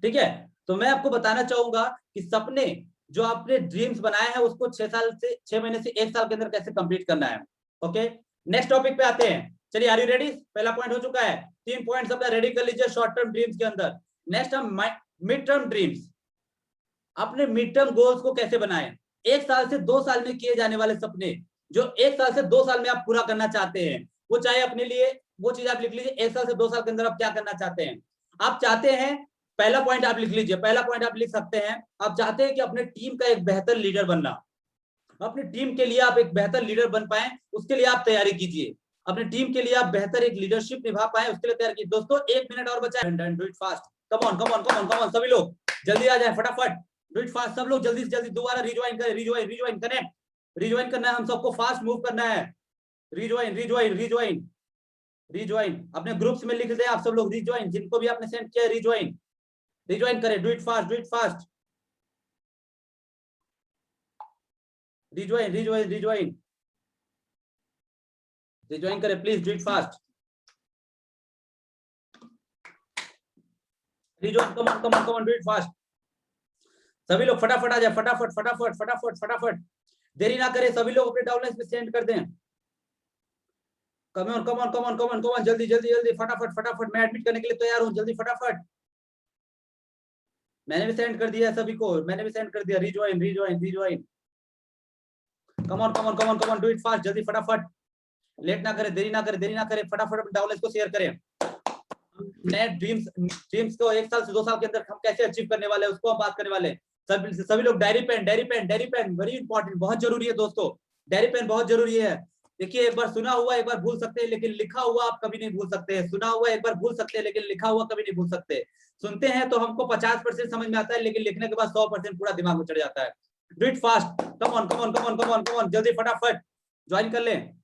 ठीक है, तो मैं आपको बताना चाहूंगा कि सपने जो आपने ड्रीम्स बनाए हैं उसको 6 महीने से 1 साल के अंदर कैसे कंप्लीट करना है। ओके, नेक्स्ट टॉपिक पे आते हैं। चलिए, आर यू रेडी? पहला पॉइंट हो चुका है, 3 पॉइंट्स अपना रेडी कर लीजिए शॉर्ट टर्म ड्रीम्स के अंदर। नेक्स्ट हम मिड टर्म ड्रीम्स, अपने मिड टर्म गोल्स को कैसे बनाएं। 1 साल से 2 साल में किए जाने वाले सपने जो 1 साल से 2 साल में आप पूरा करना चाहते हैं, वो चाहे अपने लिए वो चीज आप लिख लीजिए 1 साल से 2 साल के अंदर आप क्या करना चाहते हैं। आप चाहते हैं, पहला पॉइंट आप लिख लीजिए, पहला पॉइंट आप लिख सकते हैं, आप चाहते हैं कि अपने टीम का एक बेहतर लीडर बनना, अपनी टीम के लिए आप एक बेहतर लीडर बन पाए, उसके लिए आप तैयारी कीजिए, अपनी टीम के लिए आप बेहतर एक लीडरशिप निभा पाए उसके लिए तैयारी कीजिए। दोस्तों 1 मिनट और बचा है, do it fast, come on come on come on come on, सभी लोग जल्दी आ जाए फटाफट, डू इट फास्ट, सब लोग जल्दी से जल्दी दोबारा रिज्वाइन करें, रिज्वाइन कनेक्ट, रिज्वाइन करना है, हम सबको फास्ट मूव करना है, रिज्वाइन अपने ग्रुप्स में लिख दें आप सब लोग, रिज्वाइन, जिनको भी आपने सेंड किया रिज्वाइन करें, डू इट फास्ट, रिज्वाइन करें please, do it fast, rejoin, come on do it fast, सभी लोग फटाफट आ जाए, फटाफट, देरी ना करें, सभी लोग अपने डाउनलाइन पे सेंड कर दें, कम ऑन, जल्दी फटाफट, मैं एडमिट करने के लिए तैयार हूं, जल्दी फटाफट, मैंने भी सेंड कर दिया सभी को, rejoin, come on, do it fast, जल्दी फटाफट, लेट ना करें, देरी ना करें, फटाफट अपने डाउनलाइन को शेयर करें। नए ड्रीम्स को 1 साल से 2 साल के अंदर हम कैसे अचीव करने वाले हैं उसको हम बात करने वाले हैं। सभी लोग डायरी पेन वेरी इंपॉर्टेंट, बहुत जरूरी है दोस्तों, डायरी पेन बहुत जरूरी है। देखिए, एक बार सुना हुआ एक बार भूल सकते हैं, लेकिन लिखा हुआ आप कभी नहीं भूल सकते हैं। सुना हुआ एक बार भूल सकते हैं, लेकिन लिखा हुआ कभी नहीं भूल सकते। सुनते हैं तो हमको 50% समझ में आता है, लेकिन लिखने के बाद 100% पूरा दिमाग में चढ़ जाता है। Do it fast, come on, जल्दी फटाफट ज्वाइन कर लें,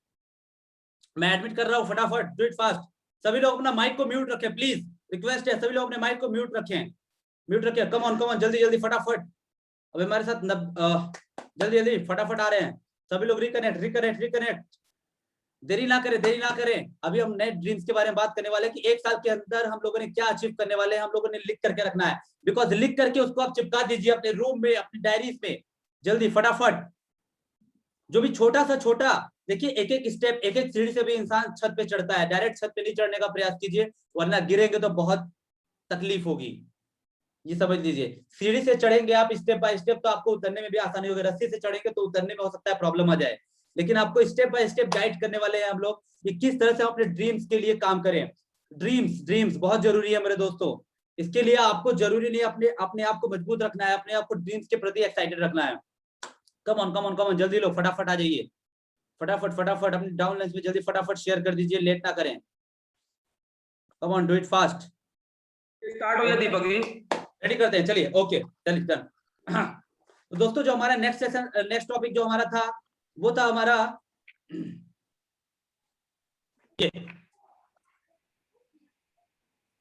मैं एडमिट कर रहा हूँ, फटाफट डू इट फास्ट। सभी लोग अपना माइक को म्यूट रखें प्लीज, रिक्वेस्ट है, सभी लोग अपने माइक को म्यूट रखें, कम ऑन, जल्दी फटाफट। अब हमारे साथ जल्दी फटाफट आ रहे हैं सभी लोग, रिकनेक्ट, देरी ना करें। अभी हम नए ड्रीम्स के बारे में बात करने वाले हैं कि 1 साल के अंदर हम लोगों ने क्या अचीव करने वाले हैं, हम लोगों ने लिख करके रखना है, बिकॉज लिख करके उसको आप चिपका दीजिए अपने रूम में, अपनी डायरीज में, जल्दी फटाफट। जो भी छोटा सा छोटा, देखिए एक स्टेप, एक सीढ़ी से भी इंसान छत पे चढ़ता है, डायरेक्ट छत पे नहीं चढ़ने का प्रयास कीजिए, वरना गिरेंगे तो बहुत तकलीफ होगी, ये समझ लीजिए। सीढ़ी से चढ़ेंगे आप स्टेप बाय स्टेप तो आपको उतरने में भी आसानी होगी, रस्सी से चढ़ेंगे तो उतरने में हो सकता है प्रॉब्लम आ जाए, लेकिन आपको स्टेप बाय स्टेप गाइड करने वाले हैं हम लोग कि किस तरह से हम अपने ड्रीम्स के लिए काम करें। ड्रीम्स बहुत जरूरी है मेरे दोस्तों, इसके लिए आपको जरूरी नहीं अपने आप को मजबूत रखना है, अपने आप को ड्रीम्स के प्रति एक्साइटेड रखना है। कम ऑन, जल्दी लोग फटाफट आ जाइए, फटाफट अपने डाउनलाइन में जल्दी फटाफट शेयर कर दीजिए, लेट ना करें, come on, do it fast. Start हो गया दीपक जी, रेडी करते हैं, चलिए, ओके चलिए डन। तो दोस्तों जो हमारा नेक्स्ट टॉपिक जो हमारा था वो था हमारा ये,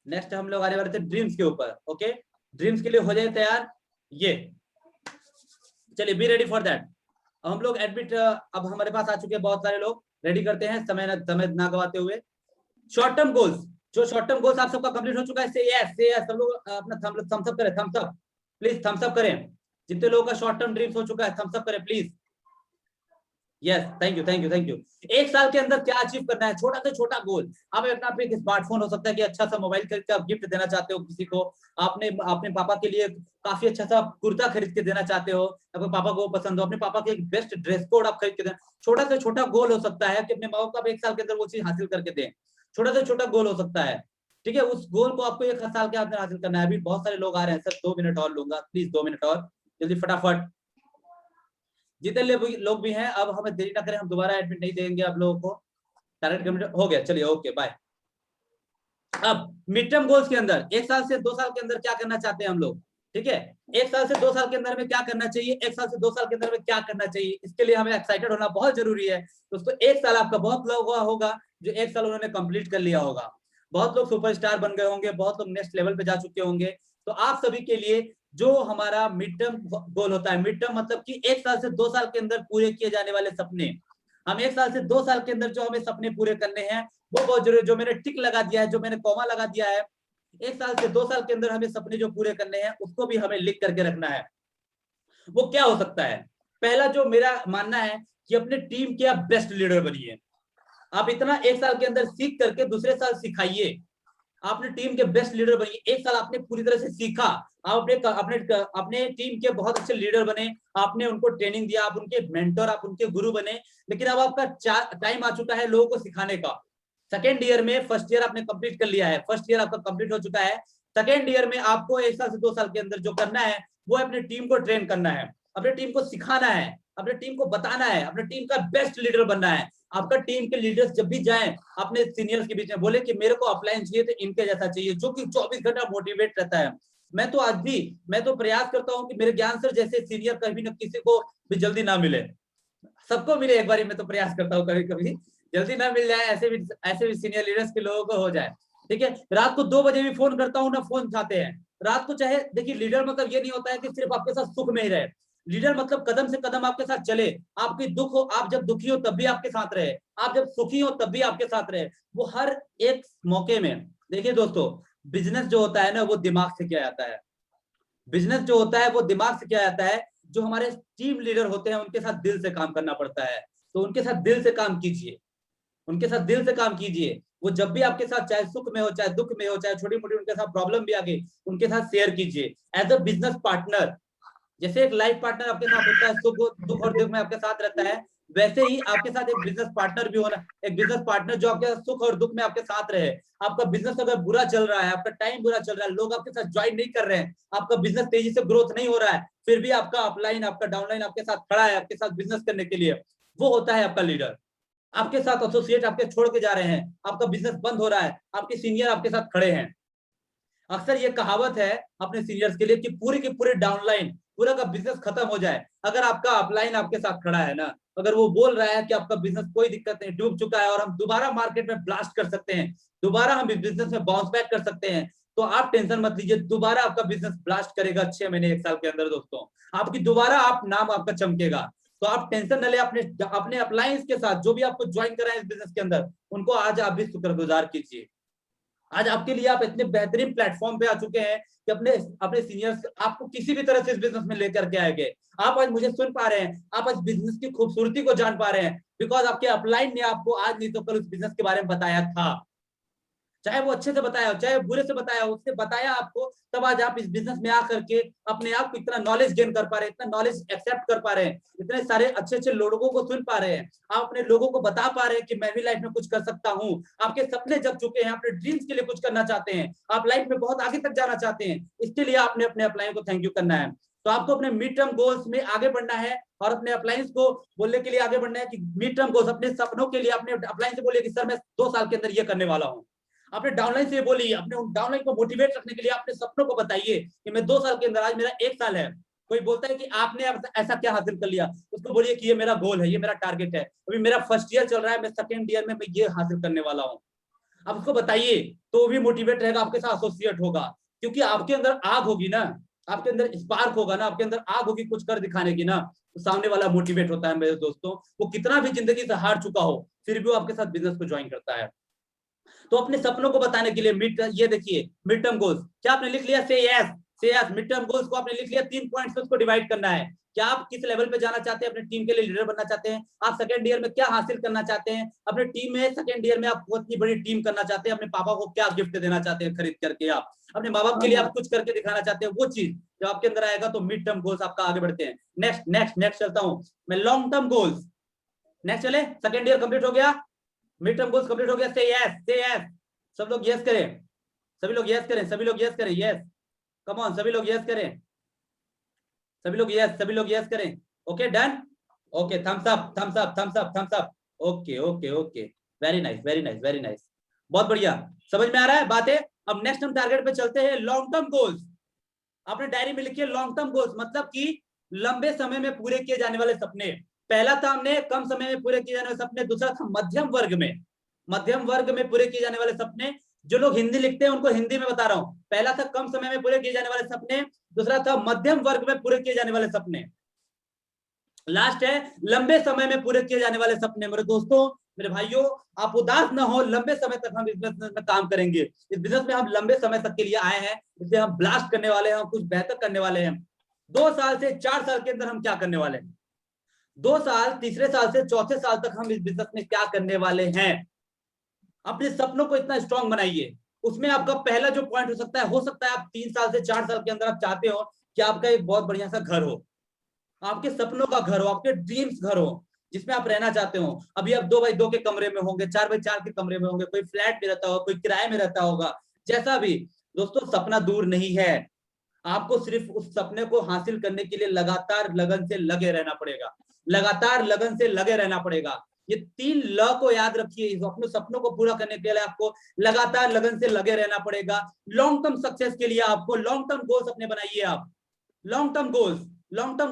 नेक्स्ट हम लोग आने वाले थे ड्रीम्स के ऊपर। ओके, ड्रीम्स के लिए हो जाए तैयार, ये चलिए, बी रेडी फॉर दैट। हम लोग एडमिट अब हमारे पास आ चुके हैं बहुत सारे लोग, रेडी करते हैं, समय ना गवाते हुए। शॉर्ट टर्म गोल्स, जो शॉर्ट टर्म गोल्स आप सबका कंप्लीट हो चुका है, से यस, सब लोग अपना थम्स अप करें, thumbs up please, thumbs up करें, जितने लोगों का शॉर्ट टर्म ड्रीम्स हो चुका है थम्स अप करें प्लीज। Yes, thank you. 1 साल के अंदर क्या अचीव करना है, छोटा से छोटा गोल। आप अपना एक स्मार्टफोन हो सकता है कि अच्छा सा मोबाइल खरीद के आप गिफ्ट देना चाहते हो किसी को, आपने अपने पापा के लिए काफी अच्छा सा कुर्ता खरीद के देना चाहते हो, अपने पापा को पसंद हो, अपने पापा के एक बेस्ट ड्रेस कोड आप खरीद के देना, छोटा से छोटा गोल हो सकता है कि अपने माँ बाप को 1 साल के अंदर वो चीज हासिल करके दें। छोटा से छोटा गोल हो सकता है, ठीक है। उस गोल को आपको 1 साल के अंदर हासिल करना है। अभी बहुत सारे लोग आ रहे हैं, सर 2 मिनट और लूंगा प्लीज, 2 मिनट और जल्दी फटाफट। जितने लोग भी हैं, अब हमें देरी ना करें, हम दोबारा एडमिट नहीं देंगे आप लोगों को। टारगेट कंप्लीट हो गया, चलिए ओके बाय। अब मिड टर्म गोल्स के अंदर 1 साल से 2 साल के अंदर क्या करना चाहते हैं हम लोग, ठीक है। 1 साल से 2 साल के अंदर में क्या करना चाहिए, 1 साल से 2 साल के अंदर में क्या करना चाहिए, इसके लिए हमें एक्साइटेड होना बहुत जरूरी है दोस्तों। 1 साल आपका बहुत लोग होगा जो 1 साल उन्होंने कंप्लीट कर लिया होगा, बहुत लोग सुपरस्टार बन गए होंगे, बहुत लोग नेक्स्ट लेवल पे जा चुके होंगे। तो आप सभी के लिए जो हमारा मिड टर्म गोल होता है, मिड टर्म मतलब कि 1 साल से 2 साल के अंदर पूरे किए जाने वाले सपने, हम 1 साल से 2 साल के अंदर जो हमें सपने पूरे करने हैं वो बहुत जरूरी। जो मैंने टिक लगा दिया है, जो मैंने कॉमा लगा दिया है, 1 साल से 2 साल के अंदर हमें सपने जो पूरे करने हैं उसको भी हमें लिख करके रखना है। वो क्या हो सकता है, पहला जो मेरा मानना है कि अपने टीम के आप बेस्ट लीडर बनिए। आप इतना 1 साल के अंदर सीख करके दूसरे साल सिखाइए, आपने टीम के बेस्ट लीडर बनिए। 1 साल आपने पूरी तरह से सीखा, आप अपने टीम के बहुत अच्छे लीडर बने, आपने उनको ट्रेनिंग दिया, आप उनके मेंटर, आप उनके गुरु बने। लेकिन अब आपका टाइम आ चुका है लोगों को सिखाने का। सेकेंड ईयर में, फर्स्ट ईयर आपने कंप्लीट कर लिया है, फर्स्ट ईयर आपका कंप्लीट हो चुका है। सेकेंड ईयर में आपको 1 साल से 2 साल के अंदर जो करना है वो अपने टीम को ट्रेन करना है, अपने टीम को सिखाना है, अपने टीम को बताना है, अपने टीम का बेस्ट लीडर बनना है। आपका टीम के लीडर्स जब भी जाएं अपने सीनियर्स के बीच में बोले कि मेरे को अपलाइन चाहिए तो इनके जैसा चाहिए, जो कि 24 घंटा मोटिवेट रहता है। मैं तो आज भी प्रयास करता हूं कि मेरे ज्ञान सर जैसे सीनियर कभी न किसी को भी जल्दी ना मिले, सबको मिले एक बारी। मैं तो प्रयास करता हूँ कभी कभी जल्दी ना मिल जाए, ऐसे भी सीनियर लीडर्स के लोगों को हो जाए, ठीक है। रात को 2 बजे भी फोन करता हूँ ना, फोन उठाते हैं रात को। चाहे देखिए, लीडर मतलब ये नहीं होता है कि सिर्फ आपके साथ सुख में ही रहे, लीडर मतलब कदम से कदम आपके साथ चले। आपकी दुख हो, आप जब दुखी हो तब भी आपके साथ रहे, आप जब सुखी हो तब भी आपके साथ रहे, वो हर एक मौके में। देखिए दोस्तों, बिजनेस जो होता है ना वो दिमाग से किया जाता है, बिजनेस जो होता है वो दिमाग से किया जाता है। जो हमारे टीम लीडर होते हैं उनके साथ दिल से काम करना पड़ता है, तो उनके साथ दिल से काम कीजिए, उनके साथ दिल से काम कीजिए। वो जब भी आपके साथ, चाहे सुख में हो, चाहे दुख में हो, चाहे छोटी मोटी उनके साथ प्रॉब्लम भी आ गई, उनके साथ शेयर कीजिए एज अ बिजनेस पार्टनर। जैसे एक लाइफ पार्टनर आपके साथ होता है, दुख और दुख में आपके साथ रहता है, वैसे ही आपके साथ एक बिजनेस पार्टनर भी होना, एक बिजनेस पार्टनर जो आपके सुख और दुख में आपके साथ रहे। आपका बिजनेस अगर बुरा चल रहा है, आपका टाइम बुरा चल रहा है, लोग आपके साथ ज्वाइन नहीं कर रहे हैं, आपका बिजनेस तेजी से ग्रोथ नहीं हो रहा है, फिर भी आपका अपलाइन, आपका डाउनलाइन आपके साथ खड़ा है आपके साथ बिजनेस करने के लिए, वो होता है आपका लीडर। आपके साथ एसोसिएट आपके छोड़ के जा रहे हैं, आपका बिजनेस बंद हो रहा है, आपके सीनियर आपके साथ खड़े हैं। अक्सर ये कहावत है अपने सीनियर्स के लिए कि पूरी की पूरी डाउनलाइन, पूरा का बिजनेस खत्म हो जाए, अगर आपका अपलाइन आपके साथ खड़ा है ना, अगर वो बोल रहा है कि आपका बिजनेस कोई दिक्कत नहीं, डूब चुका है और हम दोबारा मार्केट में ब्लास्ट कर सकते हैं, दोबारा हम बिजनेस में बाउंस बैक कर सकते हैं, तो आप टेंशन मत लीजिए, दोबारा आपका बिजनेस ब्लास्ट करेगा 6 महीने 1 साल के अंदर दोस्तों, आपकी दोबारा नाम आपका चमकेगा। तो आप टेंशन न ले, अपने अपलाइंस के साथ जो भी आपको ज्वाइन करा है इस बिजनेस के अंदर, उनको आज आप भी शुक्रगुजार कीजिए। आज आपके लिए आप इतने बेहतरीन प्लेटफॉर्म पे आ चुके हैं कि अपने सीनियर्स आपको किसी भी तरह से इस बिजनेस में लेकर के आएंगे। आप आज मुझे सुन पा रहे हैं, आप आज बिजनेस की खूबसूरती को जान पा रहे हैं, बिकॉज आपके अपलाइन ने आपको आज नहीं तो कल उस बिजनेस के बारे में बताया था, चाहे वो अच्छे से बताया हो, चाहे बुरे से बताया हो, उसने बताया आपको, तब आज आप इस बिजनेस में आकर के अपने आप को इतना नॉलेज गेन कर पा रहे हैं, इतना नॉलेज एक्सेप्ट कर पा रहे हैं, इतने सारे अच्छे अच्छे लोगों को सुन पा रहे हैं, आप अपने लोगों को बता पा रहे हैं कि मैं भी लाइफ में कुछ कर सकता हूँ। आपके सपने जग चुके हैं, अपने ड्रीम्स के लिए कुछ करना चाहते हैं, आप लाइफ में बहुत आगे तक जाना चाहते हैं, इसके लिए आपने अपने अपलाइन को थैंक यू करना है। तो आपको अपने मिड टर्म गोल्स में आगे बढ़ना है और अपने अपलाइंस को बोलने के लिए आगे बढ़ना है कि मिड टर्म गोल्स, अपने सपनों के लिए अपने अपलाइन से बोलिए कि सर मैं 2 साल के अंदर ये करने वाला हूँ। अपने डाउनलाइन से बोलिए, अपने डाउनलाइन को मोटिवेट रखने के लिए अपने सपनों को बताइए कि मैं 2 साल के अंदर, आज मेरा 1 साल है। कोई बोलता है कि आपने ऐसा क्या हासिल कर लिया, उसको बोलिए कि ये मेरा गोल है, ये मेरा टारगेट है, अभी मेरा फर्स्ट ईयर चल रहा है, मैं सेकेंड ईयर में मैं ये हासिल करने वाला हूँ। आप उसको बताइए तो वो भी मोटिवेट रहेगा, आपके साथ एसोसिएट होगा, क्योंकि आपके अंदर आग होगी ना, आपके अंदर स्पार्क होगा ना, आपके अंदर आग होगी कुछ कर दिखाने की ना, तो सामने वाला मोटिवेट होता है। मेरे दोस्तों, वो कितना भी जिंदगी से हार चुका हो फिर भी वो आपके साथ बिजनेस को ज्वाइन करता है। तो अपने सपनों को बताने के लिए ये देखिए मिड टर्म गोल्स, क्या आपने लिख लिया? से यस, मिड टर्म गोल्स को आपने लिख लिया, 3 पॉइंट्स में उसको डिवाइड करना है। क्या आप किस लेवल पे जाना चाहते हैं, अपने टीम के लिए लीडर बनना चाहते हैं, आप सेकंड ईयर में क्या हासिल करना चाहते हैं अपने टीम में, सेकंड ईयर में आप बहुत ही बड़ी टीम करना चाहते हैं, अपने पापा को क्या गिफ्ट देना चाहते हैं खरीद करके, आप अपने माँ बाप के लिए आप कुछ करके दिखाना चाहते हैं, वो चीज जब आपके अंदर आएगा तो मिड टर्म गोल्स आपका आगे बढ़ते हैं। नेक्स्ट चलता हूँ मैं, लॉन्ग टर्म गोल्स। नेक्स्ट चले, सेकंड ईयर कंप्लीट हो गया, मिड टर्म गोल्स कंप्लीट हो गया, से यस, सब लोग यस करें, सभी लोग यस करें, सभी लोग यस करें, यस, कम ऑन, सभी लोग यस करें, सभी लोग यस करें, okay done, okay, thumbs up, thumbs up, thumbs up, thumbs up, okay okay okay, very nice, very nice, very nice, बहुत बढ़िया, समझ में आ रहा है बातें। अब नेक्स्ट हम टारगेट पे चलते हैं, लॉन्ग टर्म गोल्स। आपने डायरी में लिखिए लॉन्ग टर्म गोल्स, मतलब कि लंबे समय में पूरे किए जाने वाले सपने। पहला था हमने कम समय में पूरे किए जाने वाले सपने, दूसरा था मध्यम वर्ग में पूरे किए जाने वाले सपने। जो लोग हिंदी लिखते हैं उनको हिंदी में बता रहा हूं, पहला था कम समय में पूरे किए जाने वाले सपने, दूसरा था मध्यम वर्ग में पूरे किए जाने वाले सपने, लास्ट है लंबे समय में पूरे किए जाने वाले सपने। मेरे दोस्तों, मेरे भाइयों, आप उदास ना हो, लंबे समय तक हम इस बिजनेस में काम करेंगे। इस बिजनेस में हम लंबे समय तक के लिए आए हैं, इसलिए हम ब्लास्ट करने वाले हैं, हम कुछ बेहतर करने वाले हैं। 2 साल से 4 साल के अंदर हम क्या करने वाले हैं, 2 साल, तीसरे साल से चौथे साल तक हम इस बिजनेस में क्या करने वाले हैं। अपने सपनों को इतना स्ट्रांग बनाइए। उसमें आपका पहला जो पॉइंट हो सकता है आप 3 साल से 4 साल के अंदर आप चाहते हो कि आपका एक बहुत बढ़िया सा घर हो, आपके सपनों का घर हो, आपके ड्रीम्स घर हो, जिसमें आप रहना चाहते हो। अभी आप 2x2 के कमरे में होंगे, 4x4 के कमरे में होंगे, कोई फ्लैट में रहता होगा, कोई किराए में रहता होगा, जैसा भी। दोस्तों, सपना दूर नहीं है, आपको सिर्फ उस सपने को हासिल करने के लिए लगातार लगन से लगे रहना पड़ेगा, लगातार लगन से लगे रहना पड़ेगा। ये 3 ल को याद रखिए, अपने सपनों को पूरा करने के लिए आपको लगातार लगन से लगे रहना पड़ेगा। लॉन्ग टर्म सक्सेस के लिए आपको लॉन्ग टर्म गोल्स अपने बनाइए। आप लॉन्ग टर्म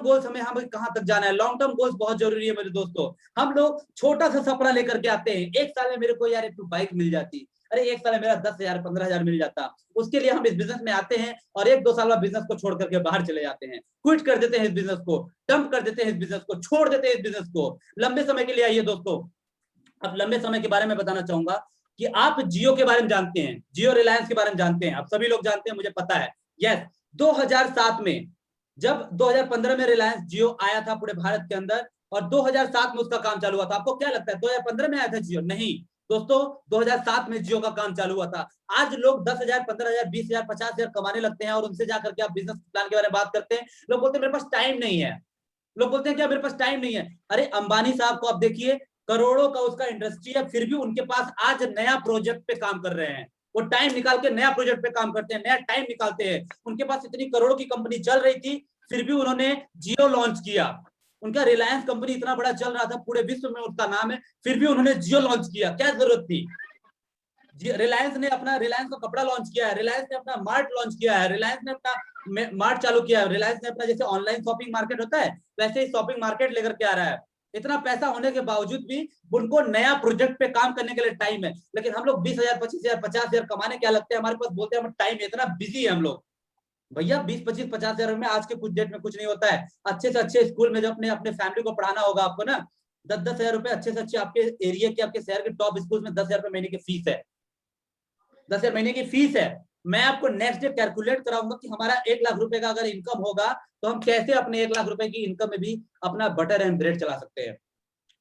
गोल्स हमें कहां तक जाना है, लॉन्ग टर्म गोल्स बहुत जरूरी है मेरे दोस्तों। हम लोग छोटा सा सपना लेकर के आते हैं, 1 साल में मेरे को यार एक बाइक मिल जाती, अरे 1 साल में मेरा 10,000 15,000 मिल जाता, उसके लिए हम इस बिजनेस में आते हैं और 1-2 साल बाद बिजनेस को छोड़ करके बाहर चले जाते हैं, क्विट कर देते हैं इस बिजनेस को, डंप कर देते हैं इस बिजनेस को, छोड़ देते हैं इस बिजनेस को। लंबे समय के लिए आइए दोस्तों। अब लंबे समय के बारे में बताना चाहूंगा कि आप जियो के बारे में जानते हैं, जियो रिलायंस के बारे में जानते हैं, आप सभी लोग जानते हैं, मुझे पता है। यस, 2007 में, जब 2015 में रिलायंस जियो आया था पूरे भारत के अंदर और 2007 में उसका काम चालू हुआ था। आपको क्या लगता है 2015 में आया था जियो? नहीं दोस्तों, 2007 में जियो का काम चालू हुआ था। आज लोग 10,000 15,000 20,000 50,000 कमाने लगते हैं और उनसे जाकर के आप बिजनेस प्लान के बारे में बात करते हैं, लोग बोलते हैं मेरे पास टाइम नहीं है। लोग बोलते हैं क्या मेरे पास टाइम नहीं है? अरे अंबानी साहब को आप देखिए, करोड़ों का उसका इंडस्ट्री है, फिर भी उनके पास आज नया प्रोजेक्ट पे काम कर रहे हैं। वो टाइम निकाल के नया प्रोजेक्ट पे काम करते हैं, नया टाइम निकालते हैं। उनके पास इतनी करोड़ों की कंपनी चल रही थी, फिर भी उन्होंने जियो लॉन्च किया। उनका रिलायंस कंपनी इतना बड़ा चल रहा था, पूरे विश्व में उसका नाम है, फिर भी उन्होंने जियो लॉन्च किया। क्या जरूरत थी? रिलायंस ने अपना रिलायंस का कपड़ा लॉन्च किया है, रिलायंस ने अपना मार्ट लॉन्च किया है, रिलायंस ने अपना मार्ट चालू किया है, रिलायंस ने अपना जैसे ऑनलाइन शॉपिंग मार्केट होता है वैसे ही शॉपिंग मार्केट लेकर के आ रहा है। इतना पैसा होने के बावजूद भी उनको नया प्रोजेक्ट पे काम करने के लिए टाइम है। लेकिन हम लोग 20,000 25,000 50,000 कमाने क्या लगते हैं हमारे पास, बोलते हैं हम टाइम, इतना बिजी है हम लोग। भैया 20 25 50,000 में आज के कुछ डेट में कुछ नहीं होता है। अच्छे से अच्छे स्कूल में जब अपने फैमिली को पढ़ाना होगा आपको ना, 10-10 हजार रुपए अच्छे से अच्छे आपके एरिया के, आपके शहर के टॉप स्कूल में 10,000 रुपए महीने की फीस है, 10,000 महीने की फीस है। मैं आपको नेक्स्ट डे कैलकुलेट कराऊंगा कि हमारा 1 लाख रुपए का अगर इनकम होगा तो हम कैसे अपने 1 लाख रुपए की इनकम में भी अपना बटर एंड ब्रेड चला सकते हैं,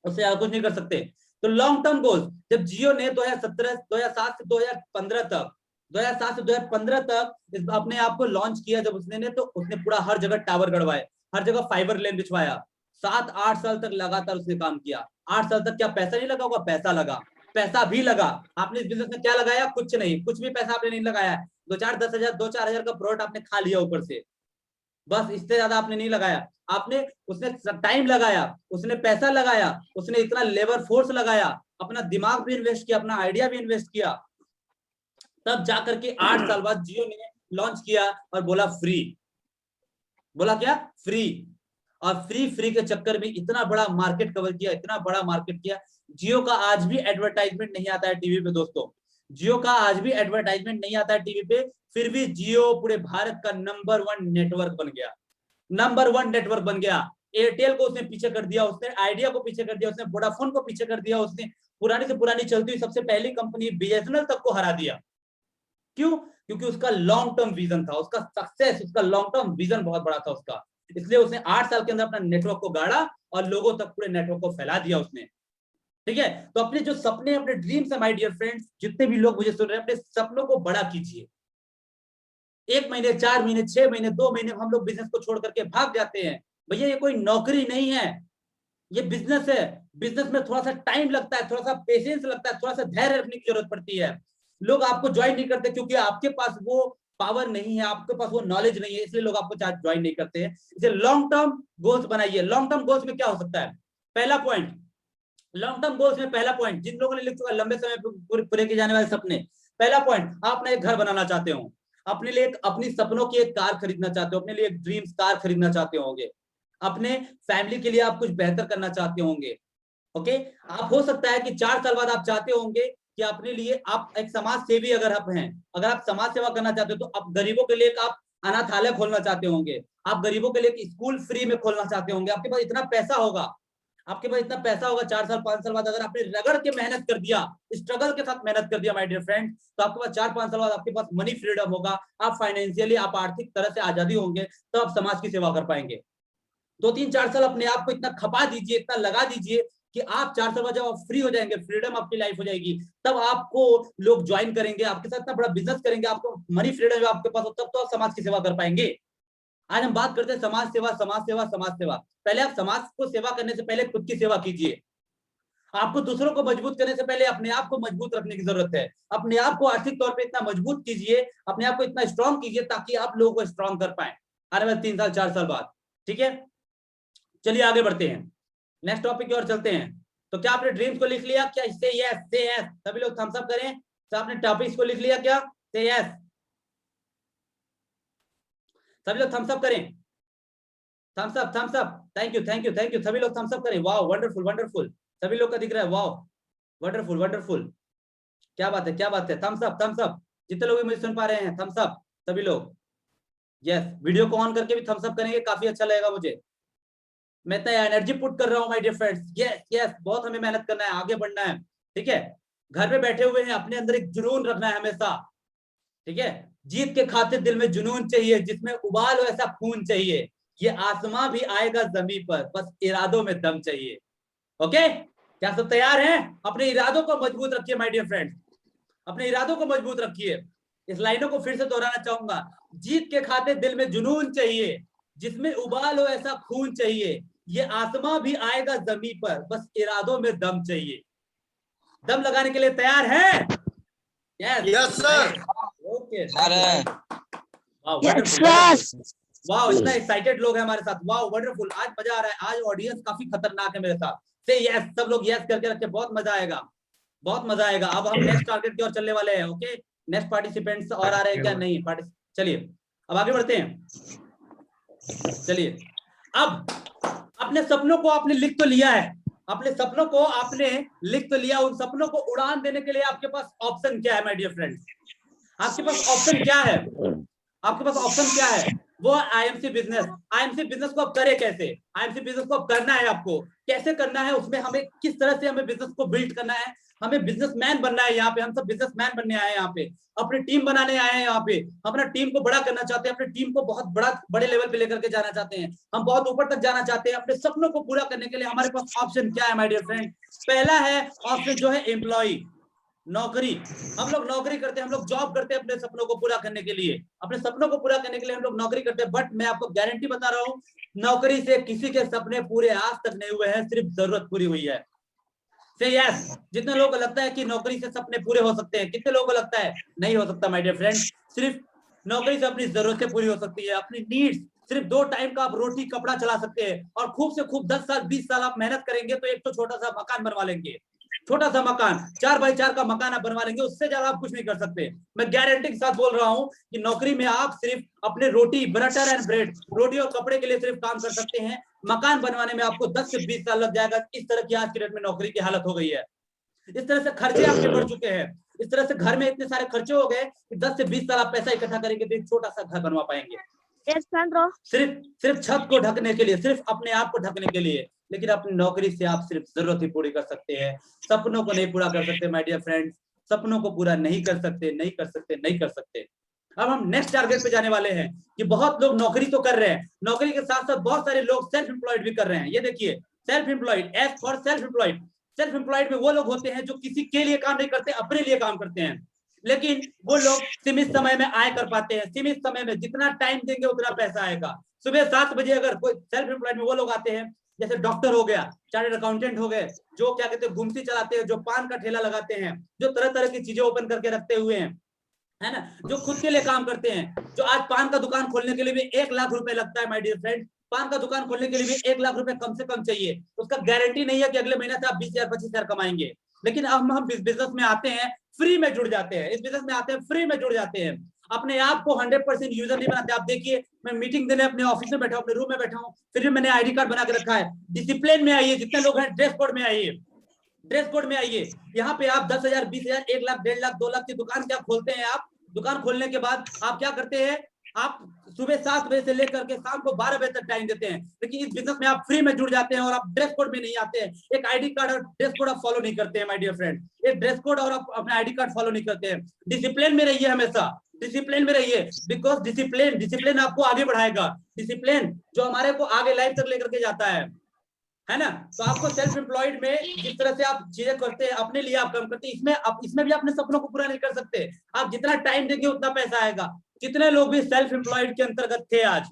उससे कुछ नहीं कर सकते। तो लॉन्ग टर्म गोल्स, जब जियो ने 2007 से 2015 तक 2007 से 2015 तक अपने आप को लॉन्च किया, जब उसने तो उसने पूरा हर जगह टावर गड़वाए, हर जगह फाइबर लेन बिछवाया, 7-8 साल तक लगातार उसने काम किया। 8 साल तक क्या पैसा नहीं लगा होगा? पैसा लगा, पैसा भी लगा। आपने इस बिजनेस में क्या लगाया? कुछ नहीं, कुछ भी पैसा आपने नहीं लगाया। 2-4 10,000 2-4 हजार का प्रोडक्ट आपने खा लिया ऊपर से, बस, इससे ज्यादा आपने नहीं लगाया। उसने टाइम लगाया, उसने पैसा लगाया, उसने इतना लेबर फोर्स लगाया, अपना दिमाग भी इन्वेस्ट किया, अपना आइडिया भी इन्वेस्ट किया, तब जाकर के 8 साल बाद जियो ने लॉन्च किया और बोला फ्री। बोला क्या? फ्री। और फ्री के चक्कर में इतना बड़ा मार्केट कवर किया, इतना बड़ा मार्केट किया। जियो का आज भी एडवर्टाइजमेंट नहीं आता है टीवी पे दोस्तों, जियो का आज भी एडवर्टाइजमेंट नहीं आता है टीवी पे, फिर भी जियो पूरे भारत का नंबर 1 नेटवर्क बन गया, नंबर 1 नेटवर्क बन गया। एयरटेल को उसने पीछे कर दिया, उसने आइडिया को पीछे कर दिया, उसने वोडाफोन को पीछे कर दिया, उसने पुरानी से पुरानी चलती हुई सबसे पहली कंपनी बीएसएनएल तक को हरा दिया। क्यों? क्योंकि उसका लॉन्ग टर्म विजन था, उसका सक्सेस, उसका लॉन्ग टर्म विजन बहुत बड़ा था उसका, इसलिए उसने 8 साल के अंदर अपना नेटवर्क को गाड़ा और लोगों तक पूरे नेटवर्क को फैला दिया उसने। ठीक है, तो अपने जो सपने, अपने ड्रीम्स है माय डियर फ्रेंड्स, जितने भी लोग मुझे सुन रहे हैं, अपने सपनों को बड़ा कीजिए। 1 महीने 4 महीने 6 महीने 2 महीने हम लोग बिजनेस को छोड़ करके भाग जाते हैं। भैया ये कोई नौकरी नहीं है, ये बिजनेस है। बिजनेस में थोड़ा सा टाइम लगता है, थोड़ा सा पेशेंस लगता है, थोड़ा सा धैर्य रखने की जरूरत पड़ती है। लोग आपको ज्वाइन नहीं करते क्योंकि आपके पास वो पावर नहीं है, आपके पास वो नॉलेज नहीं है, इसलिए लोग आपको ज्वाइन नहीं करते हैं। इसे लॉन्ग टर्म गोल्स बनाइए। लॉन्ग टर्म गोल्स में क्या हो सकता है? पहला पॉइंट, लॉन्ग टर्म गोल्स में पहला पॉइंट, जिन लोगों ने लिख चुका लंबे समय पूरे किए जाने वाले सपने, पहला पॉइंट, आप अपना एक घर बनाना चाहते हो, अपने लिए अपनी सपनों की एक कार खरीदना चाहते हो, अपने लिए एक ड्रीम्स कार खरीदना चाहते होंगे, अपने फैमिली के लिए आप कुछ बेहतर करना चाहते होंगे। ओके, आप हो सकता है कि 4 साल बाद आप चाहते होंगे कि अपने लिए आप एक समाज सेवी अगर आप हैं, अगर आप समाज सेवा करना चाहते हो तो आप गरीबों के लिए आप अनाथालय खोलना चाहते होंगे, आप गरीबों के लिए स्कूल फ्री में खोलना चाहते होंगे। आपके पास इतना पैसा होगा, आपके पास इतना पैसा होगा 4 साल 5 साल बाद, अगर आपने रगड़ के मेहनत कर दिया, स्ट्रगल के साथ मेहनत कर दिया माय डियर फ्रेंड, तो आपके पास 4-5 साल बाद आपके पास मनी फ्रीडम होगा, आप फाइनेंशियली, आप आर्थिक तरह से आजादी होंगे, तो आप समाज की सेवा कर पाएंगे। 2-3-4 साल अपने आप को इतना खपा दीजिए, इतना लगा दीजिए कि आप 4 साल बाद जब आप फ्री हो जाएंगे, फ्रीडम आपकी लाइफ हो जाएगी, तब आपको लोग ज्वाइन करेंगे, आपके साथ इतना बड़ा बिजनेस करेंगे, आपको मनी फ्रीडम आपके पास हो, तब तो आप समाज की सेवा कर पाएंगे। आज हम बात करते हैं समाज सेवा, समाज सेवा, समाज सेवा। पहले आप समाज को सेवा करने से पहले खुद की सेवा कीजिए। आपको दूसरों को मजबूत करने से पहले अपने आप को मजबूत रखने की जरूरत है। अपने आप को आर्थिक तौर पे इतना मजबूत कीजिए, अपने आप को इतना स्ट्रॉन्ग कीजिए ताकि आप लोगों को स्ट्रॉन्ग कर पाए आने वाले 3 साल 4 साल बाद। ठीक है, चलिए आगे बढ़ते हैं, नेक्स्ट टॉपिक की ओर चलते हैं। तो क्या आपने ड्रीम्स को लिख लिया? क्या से यस, सभी लोग थम्स अप करें। तो आपने टॉपिक्स को लिख लिया क्या? से यस, सभी लोग थम्स अप करें, thumbs up, thumbs up, thank you, thank you, thank you, सभी लोग थम्स अप करें। वाओ, वंडरफुल, वंडरफुल, सभी लोग का दिख रहा है, वाओ, वंडरफुल, वंडरफुल, क्या बात है, क्या बात है, थम्स अप, थम्स अप, जितने लोग मुझे सुन पा रहे हैं, थम्स अप सभी लोग। यस, वीडियो को ऑन करके भी थम्स अप करेंगे, काफी अच्छा लगेगा मुझे। मैं इतना एनर्जी पुट कर रहा हूँ my dear friends. Yes yes, बहुत हमें मेहनत करना है, आगे बढ़ना है। ठीक है, घर में बैठे हुए हैं, अपने अंदर एक जुनून रखना है हमेशा। ठीक है, जीत के खातिर दिल में जुनून चाहिए, जिसमें उबाल हो ऐसा खून चाहिए, ये आसमां भी आएगा जमीन पर, बस इरादों में दम चाहिए। ओके, क्या सब तैयार हैं? अपने इरादों को मजबूत रखिए माय डियर फ्रेंड्स, अपने इरादों को मजबूत रखिए। इस लाइनों को फिर से दोहराना चाहूंगा, जीत के खातिर दिल में जुनून चाहिए, जिसमें उबाल हो ऐसा खून चाहिए, ये आसमां भी आएगा जमीन पर, बस इरादों में दम चाहिए। दम लगाने के लिए तैयार हैं? Yes sir. ओके, वाह, इतना एक्साइटेड लोग हैं हमारे साथ, वाह वंडरफुल, आज मजा आ रहा है, आज ऑडियंस काफी खतरनाक है मेरे साथ। से यस, सब लोग यस करके रखे, बहुत मजा आएगा, बहुत मजा आएगा। अब हम नेक्स्ट टारगेट की ओर चलने वाले हैं। ओके, नेक्स्ट पार्टिसिपेंट्स और आ रहे हैं क्या? नहीं, चलिए अब आगे बढ़ते हैं। चलिए, अब अपने सपनों को आपने लिख तो लिया है, अपने सपनों को आपने लिख तो लिया, उन सपनों को उड़ान देने के लिए आपके पास ऑप्शन क्या है माय डियर फ्रेंड्स? आपके पास ऑप्शन क्या है? आपके पास ऑप्शन क्या है? वो आईएमसी बिजनेस। आईएमसी बिजनेस को आप करें कैसे? आईएमसी बिजनेस को आप करना है, आपको कैसे करना है, उसमें हमें किस तरह से हमें बिजनेस को बिल्ड करना है, हमें बिजनेसमैन बनना है। यहाँ पे हम सब बिजनेसमैन बनने आए हैं, यहाँ पे अपनी टीम बनाने आए हैं, यहाँ पे अपना टीम को बड़ा करना चाहते हैं, अपनी टीम को बहुत बड़े लेवल पे लेकर के जाना चाहते हैं, हम बहुत ऊपर तक जाना चाहते हैं। अपने सपनों को पूरा करने के लिए हमारे पास ऑप्शन क्या है माय डियर फ्रेंड? पहला है ऑप्शन जो है एम्प्लॉय, नौकरी। हम लोग नौकरी करते हैं, हम लोग जॉब करते हैं अपने सपनों को पूरा करने के लिए, अपने सपनों को पूरा करने के लिए हम लोग नौकरी करते हैं। बट मैं आपको गारंटी बता रहा हूँ, नौकरी से किसी के सपने पूरे आज तक नहीं हुए हैं, सिर्फ जरूरत पूरी हुई है। से यस, जितने लोगों को लगता है कि नौकरी से सपने पूरे हो सकते हैं, कितने लोगों को लगता है नहीं हो सकता माय डियर फ्रेंड? सिर्फ नौकरी से अपनी जरूरतें पूरी हो सकती है, अपनी नीड्स, सिर्फ 2 टाइम का आप रोटी कपड़ा चला सकते हैं, और खूब से खूब 10 साल 20 साल आप मेहनत करेंगे तो एक तो छोटा सा मकान बनवा लेंगे, छोटा सा मकान, 4x4 का मकान आप बनवा लेंगे, उससे ज्यादा आप कुछ नहीं कर सकते। मैं गारंटी के साथ बोल रहा हूँ कि नौकरी में आप सिर्फ अपने रोटी, बटर एंड ब्रेड, रोटी और कपड़े के लिए सिर्फ काम कर सकते हैं, मकान बनवाने में आपको 10 से 20 साल लग जाएगा। इस तरह की आज के डेट में नौकरी की हालत हो गई है, इस तरह से खर्चे आपके बढ़ चुके हैं, इस तरह से घर में इतने सारे खर्चे हो गए कि 10 से 20 साल आप पैसा इकट्ठा करेंगे तो एक छोटा सा घर बनवा पाएंगे, सिर्फ छत को ढकने के लिए, सिर्फ अपने आप को ढकने के लिए। लेकिन अपनी नौकरी से आप सिर्फ जरूरत ही पूरी कर सकते हैं, सपनों को नहीं पूरा कर सकते माय डियर फ्रेंड्स, सपनों को पूरा नहीं कर सकते, नहीं कर सकते, नहीं कर सकते। अब हम नेक्स्ट टारगेट पे जाने वाले हैं कि बहुत लोग नौकरी तो कर रहे हैं, नौकरी के साथ साथ बहुत सारे लोग सेल्फ एम्प्लॉयड भी कर रहे हैं। ये देखिए, self employed, as for self employed. Self employed में वो लोग होते हैं जो किसी के लिए काम नहीं करते, अपने लिए काम करते हैं, लेकिन वो लोग सीमित समय में आय कर पाते हैं, सीमित समय में जितना टाइम देंगे उतना पैसा आएगा। सुबह 7 बजे अगर कोई सेल्फ एम्प्लॉयड में वो लोग आते हैं, जैसे डॉक्टर हो गया, चार्टर्ड अकाउंटेंट हो गए, जो क्या कहते हैं गुमती चलाते हैं, जो पान का ठेला लगाते हैं, जो तरह तरह की चीजें ओपन करके रखते हुए हैं, है ना, जो खुद के लिए काम करते हैं, जो आज पान का दुकान खोलने के लिए भी 1 लाख रुपए लगता है माय डियर फ्रेंड, पान का दुकान खोलने के लिए भी 1 लाख रुपए कम से कम चाहिए, उसका गारंटी नहीं है कि अगले महीने से आप 20,000 25,000 कमाएंगे। लेकिन अब हम इस बिजनेस में आते हैं, फ्री में जुड़ जाते हैं, इस बिजनेस में आते हैं, फ्री में जुड़ जाते हैं, अपने आप को 100% यूजर नहीं बनाते। आप देखिए, मैं मीटिंग देने अपने ऑफिस में बैठा हूं, अपने रूम में बैठा हूं, फिर भी मैंने आईडी कार्ड बना के रखा है। डिसिप्लिन में आइए, जितने लोग हैं ड्रेस कोड में आइए, ड्रेस कोड में आइए। यहाँ पे आप 10,000 20,000 1 लाख 1.5 लाख 2 लाख की दुकान क्या खोलते हैं आप, दुकान खोलने के बाद आप क्या करते हैं, आप सुबह 7 बजे से लेकर के शाम को 12 बजे तक टाइम देते हैं। लेकिन इस बिजनेस में आप फ्री में जुड़ जाते हैं और आप ड्रेस कोड में नहीं आते हैं, एक आईडी कार्ड और ड्रेस कोड आप फॉलो नहीं करते हैं माय डियर फ्रेंड, एक ड्रेस कोड और आप अपना आईडी कार्ड फॉलो नहीं करते हैं। डिसिप्लिन में रहिए, हमेशा डिसिप्लिन में रहिए, बिकॉज डिसिप्लिन आपको आगे बढ़ाएगा, डिसिप्लिन जो हमारे को आगे लाइफ तक लेकर के जाता है ना। तो आपको सेल्फ एम्प्लॉयड में जिस तरह से आप चीजें करते हैं, अपने लिए आप काम करते हैं, इसमें भी अपने सपनों को पूरा नहीं कर सकते। आप जितना टाइम देंगे उतना पैसा आएगा। जितने लोग भी सेल्फ एम्प्लॉयड के अंतर्गत थे आज,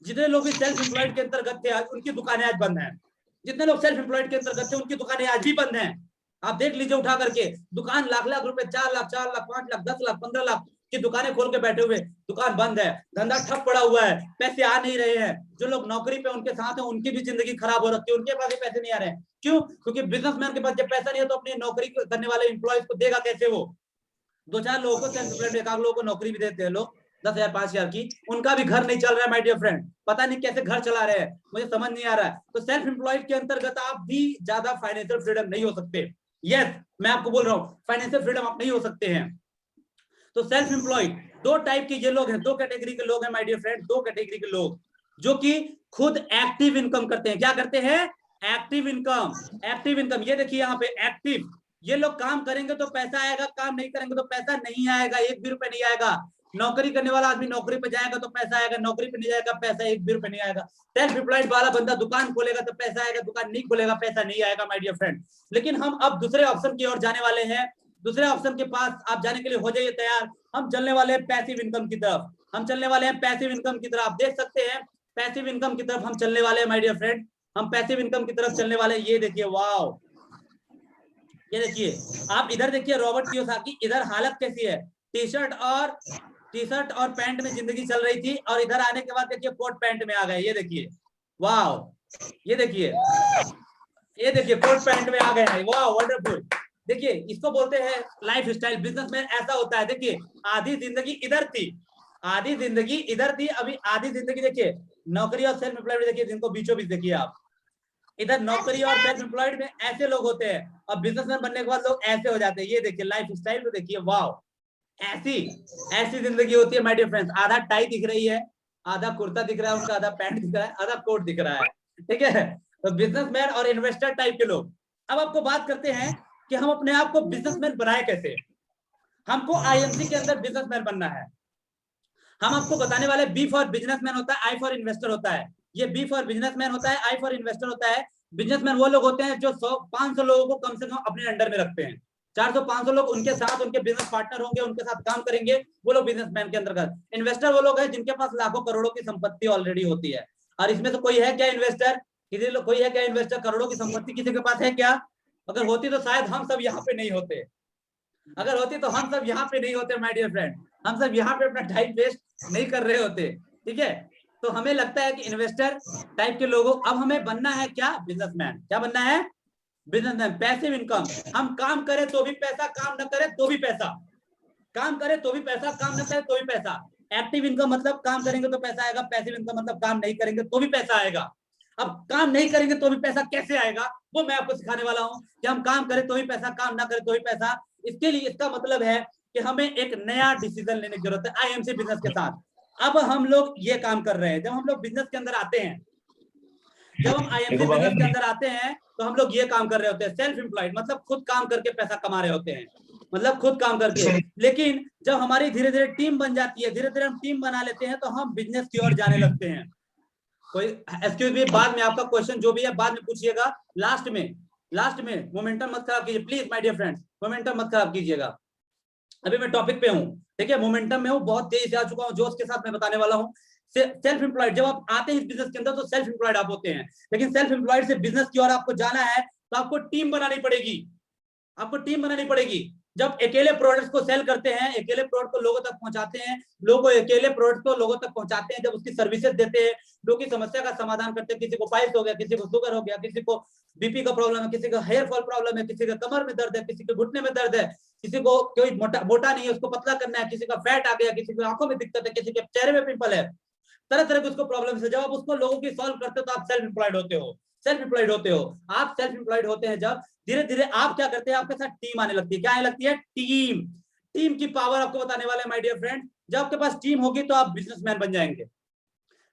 जितने लोग भी सेल्फ एम्प्लॉयड के अंतर्गत थे आज, उनकी दुकानें आज बंद हैं। जितने लोग सेल्फ एम्प्लॉयड के अंतर्गत थे उनकी दुकानें आज भी बंद हैं। आप देख लीजिए उठा करके, दुकान लाख लाख रुपए, 4 लाख 5 लाख 10 लाख 15 लाख की दुकानें खोल के बैठे हुए, दुकान बंद है, धंधा ठप पड़ा हुआ है, पैसे आ नहीं रहे हैं। जो लोग नौकरी पे उनके साथ हैं उनकी भी जिंदगी खराब हो रखी है, उनके पास भी पैसे नहीं आ रहे हैं। क्यों? क्योंकि बिजनेसमैन के पास जब पैसा नहीं है तो अपनी नौकरी करने वाले एम्प्लॉयज को देगा कैसे? वो 2-4 लोगों को सेल्फ एम्प्लॉयड, 1 लोगों को नौकरी भी देते हैं लोग 10,000 5,000 की, उनका भी घर नहीं चल रहा है माय डियर फ्रेंड, पता नहीं कैसे घर चला रहे हैं, मुझे समझ नहीं आ रहा है। तो सेल्फ एम्प्लॉयड के अंतर्गत आप भी ज्यादा फाइनेंशियल फ्रीडम नहीं हो सकते। यस, मैं आपको बोल रहा हूँ, फाइनेंशियल फ्रीडम आप नहीं हो सकते हैं। तो सेल्फ एम्प्लॉयड 2 टाइप के ये लोग हैं, 2 कैटेगरी के लोग हैं माय डियर फ्रेंड, 2 कैटेगरी के लोग जो कि खुद एक्टिव इनकम करते हैं। क्या करते हैं? Active income. एक्टिव इनकम, ये देखिए यहाँ पे एक्टिव, ये लोग काम करेंगे तो पैसा आएगा, काम नहीं करेंगे तो पैसा नहीं आएगा, 1 भी रुपए नहीं आएगा। नौकरी करने वाला आदमी नौकरी पे जाएगा तो पैसा आएगा, नौकरी पे नहीं जाएगा पैसा 1 भी रुपए नहीं आएगा। सेल्फ एम्प्लॉयड वाला बंदा दुकान खोलेगा तो पैसा आएगा, दुकान नहीं खोलेगा पैसा नहीं आएगा माय डियर फ्रेंड। लेकिन हम अब दूसरे ऑप्शन की ओर जाने वाले हैं। दूसरे ऑप्शन के पास आप जाने के लिए हो जाइए तैयार। हम चलने वाले हैं पैसिव इनकम की तरफ, हम चलने वाले हैं पैसिव इनकम की तरफ। आप देख सकते हैं पैसिव इनकम की तरफ हम चलने वाले हैं माय डियर फ्रेंड, हम पैसिव इनकम की तरफ चलने वाले हैं। ये देखिए, वाओ, ये देखिए, आप इधर देखिए रॉबर्ट कियोसाकी, इधर हालत कैसी है, टी शर्ट और पैंट में जिंदगी चल रही थी और इधर आने के बाद देखिए कोट पैंट में आ गए। ये देखिए, वाओ, ये देखिए कोट पैंट में आ गए हैं, वाओ, वंडरफुल। देखिए, इसको बोलते हैं लाइफ स्टाइल। बिजनेसमैन ऐसा होता है। देखिए, आधी जिंदगी इधर थी, अभी आधी जिंदगी देखिए नौकरी और सेल्फ एम्प्लॉयड। देखिए जिनको बीचों बीच देखिए आप, इधर नौकरी और सेल्फ एम्प्लॉयड में ऐसे लोग होते हैं और बिजनेसमैन बनने के बाद लोग ऐसे हो जाते हैं। ये देखिए लाइफ स्टाइल को देखिए, वाओ, ऐसी जिंदगी होती है माय डियर फ्रेंड्स। आधा टाई दिख रही है, आधा कुर्ता दिख रहा है उनका, आधा पैंट दिख रहा है, आधा कोट दिख रहा है, ठीक है। तो बिजनेसमैन और इन्वेस्टर टाइप के लोग। अब आपको बात करते हैं कि हम अपने आप को बिजनेसमैन बनाए कैसे। हमको आईएमसी के अंदर बिजनेसमैन बनना है। हम आपको बताने वाले बी फॉर बिजनेसमैन होता है, आई फॉर इन्वेस्टर होता है। ये बी फॉर बिजनेसमैन होता है, आई फॉर इन्वेस्टर होता है। बिजनेसमैन वो लोग होते हैं जो 100-500 लोगों को कम से कम अपने अंडर में रखते हैं। 400-500 लोग उनके साथ, उनके बिजनेस पार्टनर होंगे, उनके साथ काम करेंगे, वो लोग बिजनेसमैन के अंतर्गत। इन्वेस्टर वो लोग हैं जिनके पास लाखों करोड़ों की संपत्ति ऑलरेडी होती है। और इसमें से कोई है क्या इन्वेस्टर? कोई है क्या इन्वेस्टर? करोड़ों की संपत्ति किसी के पास है क्या? अगर होती तो शायद हम सब यहाँ पे नहीं होते। अगर होती तो हम सब यहाँ पे नहीं होते माय डियर फ्रेंड, हम सब यहाँ पे अपना टाइम वेस्ट नहीं कर रहे होते, ठीक है। तो हमें लगता है कि इन्वेस्टर टाइप के लोगों, अब हमें बनना है क्या? बिजनेसमैन। क्या बनना है? बिजनेसमैन। पैसिव इनकम, हम काम करें तो भी पैसा, काम न करें तो भी पैसा, काम करें तो भी पैसा, काम न करें तो भी पैसा। एक्टिव इनकम मतलब काम करेंगे तो पैसा आएगा, पैसिव इनकम मतलब काम नहीं करेंगे तो भी पैसा आएगा। अब काम नहीं करेंगे तो भी पैसा कैसे आएगा वो मैं आपको सिखाने वाला हूं कि हम काम करें तो भी पैसा, काम ना करें तो भी पैसा। इसके लिए इसका मतलब है कि हमें एक नया डिसीजन लेने की जरूरत है आईएमसी बिजनेस के साथ। अब हम लोग ये काम कर रहे हैं। जब हम लोग बिजनेस के अंदर आते हैं, जब हम आईएमसी बिजनेस के अंदर आते हैं तो हम लोग ये काम कर रहे होते हैं, सेल्फ एम्प्लॉयड, मतलब खुद काम करके पैसा कमा रहे होते हैं, मतलब खुद काम करके। लेकिन जब हमारी धीरे धीरे टीम बन जाती है, धीरे धीरे हम टीम बना लेते हैं, तो हम बिजनेस की ओर जाने लगते हैं। कोई एक्सक्यूज मी, बाद में आपका क्वेश्चन जो भी है बाद में पूछिएगा, लास्ट में मोमेंटम मत खराब कीजिए please my dear friends, momentum मत खराब कीजिएगा। अभी मैं टॉपिक पे हूँ, ठीक है, मोमेंटम में हूँ, बहुत तेज से आ चुका हूँ, जोश के साथ मैं बताने वाला हूँ सेल्फ एम्प्लॉयड, जब आप आते हैं इस बिजनेस के अंदर तो सेल्फ एम्प्लॉयड आप होते हैं, लेकिन सेल्फ एम्प्लॉयड से बिजनेस की ओर आपको जाना है तो आपको टीम बनानी पड़ेगी, आपको टीम बनानी पड़ेगी। जब अकेले प्रोडक्ट्स को सेल करते हैं, अकेले प्रोडक्ट को लोगों तक पहुंचाते हैं, लोगों अकेले प्रोडक्ट को लोगों तक पहुंचाते हैं, जब उसकी सर्विसेज देते हैं, लोगों की समस्या का समाधान करते हैं, किसी को पाइल्स हो गया, किसी को शुगर हो गया, किसी को बीपी का प्रॉब्लम है, किसी का हेयर फॉल प्रॉब्लम है, किसी का कमर में दर्द है, किसी के घुटने में दर्द है, किसी को कोई मोटा नहीं है उसको पतला करना है, किसी का फैट आ गया, किसी को आंखों में दिक्कत है, किसी के चेहरे में पिंपल है, तरह तरह की उसको प्रॉब्लम है। जब आप उसको लोगों की सॉल्व करते हो तो आप सेल्फ एम्प्लॉयड होते हो, सेल्फ एम्प्लॉयड होते हो। आप सेल्फ एम्प्लॉयड होते हैं जब धीरे धीरे आप क्या करते हैं, आपके साथ टीम आने लगती है। क्या आने लगती है? टीम। टीम की पावर आपको बताने वाले माय डियर फ्रेंड, जब आपके पास टीम होगी तो आप बिजनेसमैन बन जाएंगे।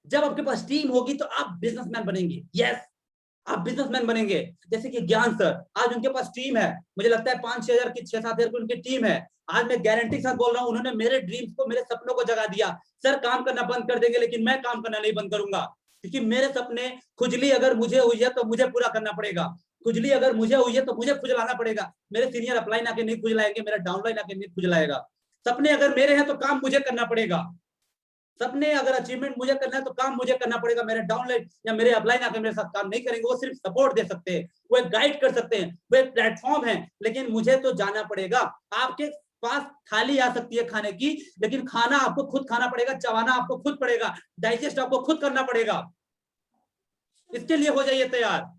जब आपके पास टीम होगी तो आप बिजनेसमैन बनेंगे। यस, आप बिजनेसमैन बनेंगे। जैसे कि ज्ञान सर, आज उनके पास टीम है, मुझे लगता है 5-6 हजार की 6-7 हजार की उनकी टीम है। आज मैं गारंटी के साथ बोल रहा हूं, उन्होंने मेरे ड्रीम्स को, मेरे सपनों को जगा दिया। सर काम करना बंद कर देंगे लेकिन मैं काम करना नहीं बंद करूंगा, क्योंकि मेरे सपने, खुजली अगर मुझे हुई है तो मुझे पूरा करना पड़ेगा, खुजली अगर मुझे हुई है तो मुझे खुजलाना पड़ेगा। मेरे सीनियर अपलाइन आके नहीं खुजलाएंगे, मेरा डाउनलाइन आके नहीं खुजलाएगा। सपने अगर मेरे हैं तो काम मुझे करना पड़ेगा, सपने अगर अचीवमेंट मुझे करना है तो काम मुझे करना पड़ेगा। मेरे डाउनलाइन या मेरे अपलाइन आके मेरे साथ काम नहीं करेंगे, वो सिर्फ सपोर्ट दे सकते हैं, वो एक गाइड कर सकते हैं, वो एक प्लेटफॉर्म है, लेकिन मुझे तो जाना पड़ेगा। आपके पास थाली आ सकती है खाने की, लेकिन खाना आपको खुद खाना पड़ेगा, चबाना आपको खुद पड़ेगा, डाइजेस्ट आपको खुद करना पड़ेगा। इसके लिए हो जाइए तैयार,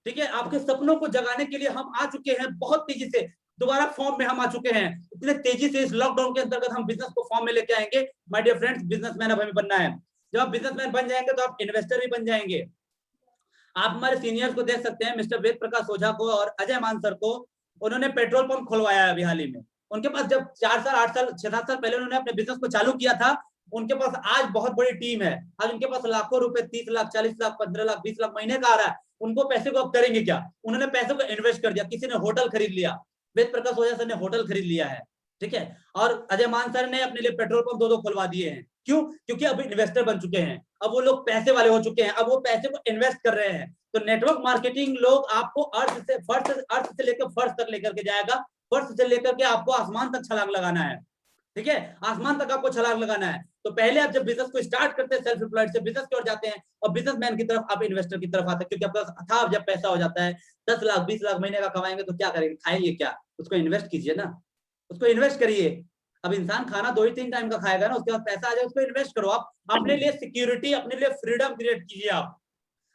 ठीक है। आपके सपनों को जगाने के लिए हम आ चुके हैं बहुत तेजी से, दोबारा फॉर्म में हम आ चुके हैं इतने तेजी से। इस लॉकडाउन के अंतर्गत हम बिजनेस को फॉर्म में लेके आएंगे माय डियर फ्रेंड्स। बिजनेसमैन अब हमें बनना है। जब आप बिजनेसमैन बन जाएंगे तो आप इन्वेस्टर भी बन जाएंगे। आप हमारे सीनियर्स को देख सकते हैं, मिस्टर वेद प्रकाश ओझा को और अजय मान सर को, उन्होंने पेट्रोल पंप खुलवाया है अभी हाल ही में। उनके पास जब 4 साल 8 साल 6-7 साल पहले उन्होंने अपने बिजनेस को चालू किया था, उनके पास आज बहुत बड़ी टीम है। आज उनके पास लाखों रुपए, 30 लाख, 40 लाख, 15 लाख, 20 लाख महीने का आ रहा है। उनको पैसे को अब करेंगे क्या? उन्होंने पैसे को इन्वेस्ट कर दिया। किसी ने होटल खरीद लिया, वेद प्रकाश ओझा सर ने होटल खरीद लिया है, ठीक है। और अजय मान सर ने अपने लिए पेट्रोल पंप 2-2 खुलवा दिए हैं। क्यों? क्योंकि अब इन्वेस्टर बन चुके हैं, अब वो लोग पैसे वाले हो चुके हैं, अब वो पैसे को इन्वेस्ट कर रहे हैं। तो नेटवर्क मार्केटिंग लोग आपको अर्थ से लेकर फर्श तक लेकर के जाएगा, फर्श से लेकर के आपको आसमान तक छलांग लगाना है, ठीक है। आसमान तक आपको छलांग लगाना है। तो पहले आप जब बिजनेस को स्टार्ट करते हैं, सेल्फ एम्प्लॉयड से बिजनेस की ओर जाते हैं और बिजनेसमैन की तरफ, आप इन्वेस्टर की तरफ आते हैं। क्योंकि आपका अथाह जब पैसा हो जाता है, 10 लाख 20 लाख महीने का कमाएंगे तो क्या करेंगे? खाएंगे क्या? उसको इन्वेस्ट कीजिए ना, उसको इन्वेस्ट करिए। अब इंसान खाना 2-3 टाइम का खाएगा ना, उसके बाद पैसा आ जाए, उसको इन्वेस्ट करो। आप अपने लिए सिक्योरिटी, अपने लिए फ्रीडम क्रिएट कीजिए। आप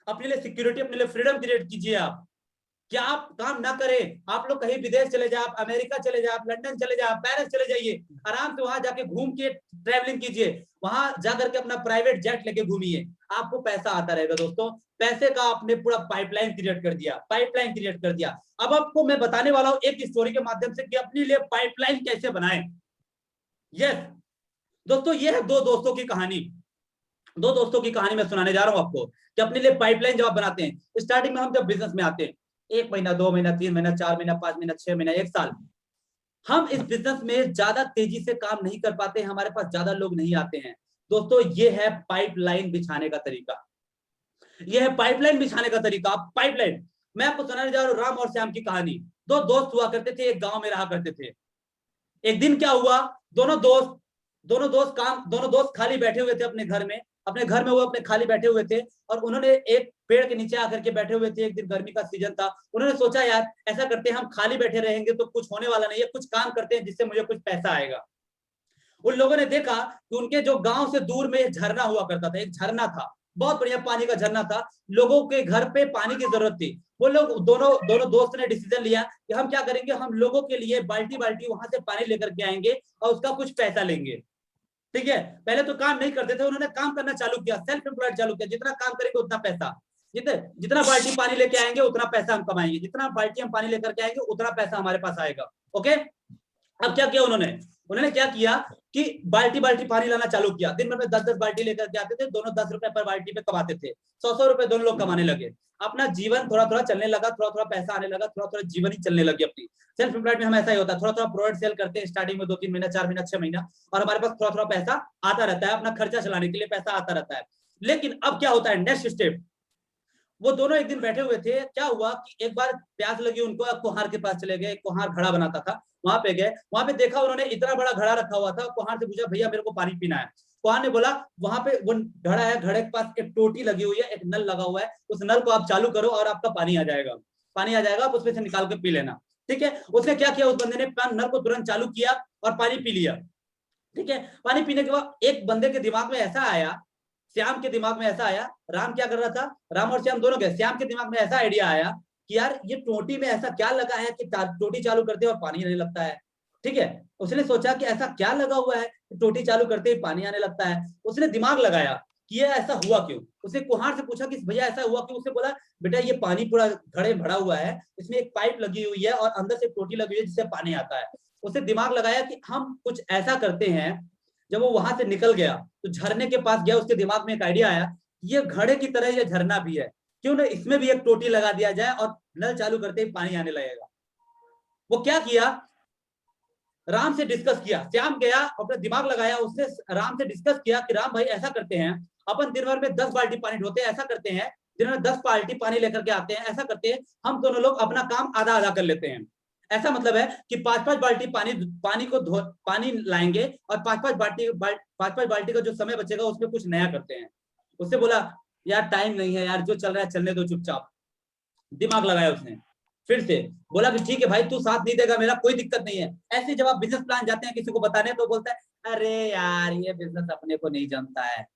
अपने लिए सिक्योरिटी, अपने लिए फ्रीडम क्रिएट कीजिए। आप क्या आप काम ना करें? आप लोग कहीं विदेश चले जाए, आप अमेरिका चले जाए, आप लंदन चले जाए, आप पेरिस चले जाइए, आराम से वहां जाके घूम के ट्रैवलिंग कीजिए, वहां जाकर के अपना प्राइवेट जेट लेके घूमिए, आपको पैसा आता रहेगा। दोस्तों, पैसे का आपने पूरा पाइपलाइन क्रिएट कर दिया, पाइपलाइन क्रिएट कर दिया। अब आपको मैं बताने वाला हूं एक स्टोरी के माध्यम से कि अपने लिए पाइपलाइन कैसे बनाएं। यस दोस्तों, ये है 2 दोस्तों की कहानी। 2 दोस्तों की कहानी मैं सुनाने जा रहा हूं आपको कि अपने लिए पाइपलाइन जब आप बनाते हैं। स्टार्टिंग में हम जब बिजनेस में आते हैं, 1 महीना, 2 महीना, 3 महीना, 4 महीना, 5 महीना, 6 महीना, 1 साल, हम इस बिजनेस में ज्यादा तेजी से काम नहीं कर पाते, हमारे पास ज्यादा लोग नहीं आते हैं। दोस्तों, ये है पाइपलाइन बिछाने का तरीका, ये है पाइपलाइन बिछाने का तरीका। पाइपलाइन, मैं आपको सुनाने जा रहा हूं राम और श्याम की कहानी। 2 दोस्त हुआ करते थे, एक गांव में रहा करते थे। एक दिन क्या हुआ, दोनों दोस्त खाली बैठे हुए थे अपने घर में वो अपने खाली बैठे हुए थे और उन्होंने एक पेड़ के नीचे आकर के बैठे हुए थे। एक दिन गर्मी का सीजन था, उन्होंने सोचा यार ऐसा करते हैं, हम खाली बैठे रहेंगे तो कुछ होने वाला नहीं है, कुछ काम करते हैं जिससे मुझे कुछ पैसा आएगा। उन लोगों ने देखा कि उनके जो गांव से दूर में एक झरना हुआ करता था, एक झरना था, बहुत बढ़िया पानी का झरना था, लोगों के घर पे पानी की जरूरत थी। वो लोग दोनों दोस्त ने डिसीजन लिया कि हम क्या करेंगे, हम लोगों के लिए बाल्टी वहां से पानी लेकर के आएंगे और उसका कुछ पैसा लेंगे, ठीक है। पहले तो काम नहीं करते थे, उन्होंने काम करना चालू किया, सेल्फ एम्प्लॉयड चालू किया। जितना काम करेंगे उतना पैसा, जितना बाल्टी पानी लेके आएंगे उतना पैसा हम कमाएंगे, जितना बाल्टी हम पानी लेकर के आएंगे उतना पैसा हमारे पास आएगा। ओके, अब क्या किया उन्होंने क्या किया कि बाल्टी पानी लाना चालू किया। दिन भर में 10-10 बाल्टी लेकर के आते थे, दोनों 10 रुपए पर बाल्टी पे कमाते थे। 100-100 रुपए दोनों लोग कमाने लगे। अपना जीवन थोड़ा चलने लगा, थोड़ा पैसा आने लगा, थोड़ा जीवन ही चलने लगी अपनी। सेल्फ एम्प्लॉयड में हम ऐसा ही होता है, थोड़ा प्रोडक्ट सेल करते हैं स्टार्टिंग में 2-3 महीना, 4 महीना, 6 महीना, और हमारे पास थोड़ा पैसा आता रहता है, अपना खर्चा चलाने के लिए पैसा आता रहता है। लेकिन अब क्या होता है, नेक्स्ट स्टेप, वो दोनों एक दिन बैठे हुए थे, क्या हुआ कि एक बार प्यास लगी उनको, कुम्हार के पास चले गए। कुम्हार घड़ा बनाता था, वहां पे गए, वहां पे देखा उन्होंने इतना बड़ा घड़ा रखा हुआ था। कुम्हार से पूछा, भैया मेरे को पानी पीना है। कुहार ने बोला वहां पे वो घड़ा है, घड़े के पास एक टोटी लगी हुई है, एक नल लगा हुआ है, उस नल को आप चालू करो और आपका पानी आ जाएगा, पानी आ जाएगा, आप उसमें से निकाल के पी लेना। ठीक है, उसने क्या किया, उस बंदे ने नल को तुरंत चालू किया और पानी पी लिया। ठीक है, पानी पीने के बाद एक बंदे के दिमाग में ऐसा आया, श्याम के दिमाग में ऐसा आया, राम क्या कर रहा था, राम और श्याम दोनों गए, श्याम के दिमाग में ऐसा आइडिया आया कि यार ये टोटी में ऐसा क्या लगा है कि टोटी चालू करते और पानी नहीं लगता है। ठीक है, उसने सोचा कि ऐसा क्या लगा हुआ है कि टोटी चालू करते ही पानी आने लगता है। उसने दिमाग लगाया कि ये ऐसा हुआ क्यों। उसने कुहार से पूछा कि भैया ऐसा हुआ क्यों। उसने बोला बेटा ये पानी पूरा घड़े भरा हुआ है, इसमें एक पाइप लगी हुई है और अंदर से टोटी लगी हुई है जिससे पानी आता है। उसने दिमाग लगाया कि हम कुछ ऐसा करते हैं। जब वो वहां से निकल गया तो झरने के पास गया, उसके दिमाग में एक आइडिया आया, ये घड़े की तरह ये झरना भी है, क्यों ना इसमें भी एक टोटी लगा दिया जाए और नल चालू करते ही पानी आने लगेगा। वो क्या किया, राम से डिस्कस किया, श्याम गया अपना दिमाग लगाया, उसने राम से डिस्कस किया कि राम भाई ऐसा करते हैं, अपन दिन भर में 10 बाल्टी पानी ढोते हैं, ऐसा करते हैं दिन में 10 बाल्टी पानी लेकर के आते हैं, ऐसा करते हैं हम दोनों लोग अपना काम आधा आधा कर लेते हैं। ऐसा मतलब है कि 5-5 बाल्टी पानी लाएंगे और 5-5 बाल्टी का जो समय बचेगा उसमें कुछ नया करते हैं। उससे बोला यार टाइम नहीं है यार, जो चल रहा है चलने दो चुपचाप। दिमाग लगाया उसने, फिर से बोला कि ठीक है भाई तू साथ नहीं देगा मेरा, कोई दिक्कत नहीं है। ऐसे जब आप बिजनेस प्लान जाते हैं किसी को बताने तो बोलता है अरे यार ये बिजनेस अपने को नहीं जमता है।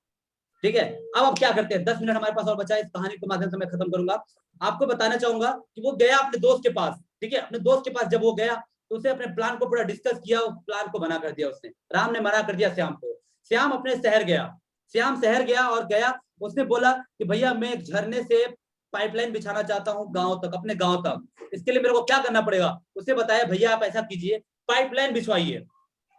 ठीक है, अब आप क्या करते हैं, 10 मिनट हमारे पास और बचा है, इस कहानी के माध्यम से मैं खत्म करूंगा। आपको बताना चाहूंगा कि वो गया अपने दोस्त के पास। ठीक है, अपने दोस्त के पास जब वो गया तो उसे अपने प्लान को पूरा डिस्कस किया, उस प्लान को मना कर दिया उसने। राम ने मना कर दिया श्याम को। श्याम अपने शहर गया, श्याम शहर गया और गया, उसने बोला कि भैया मैं एक झरने से पाइपलाइन बिछाना चाहता हूँ गांव तक, अपने गांव तक, इसके लिए मेरे को क्या करना पड़ेगा। उसे बताया भैया आप ऐसा कीजिए, पाइपलाइन बिछवाइए।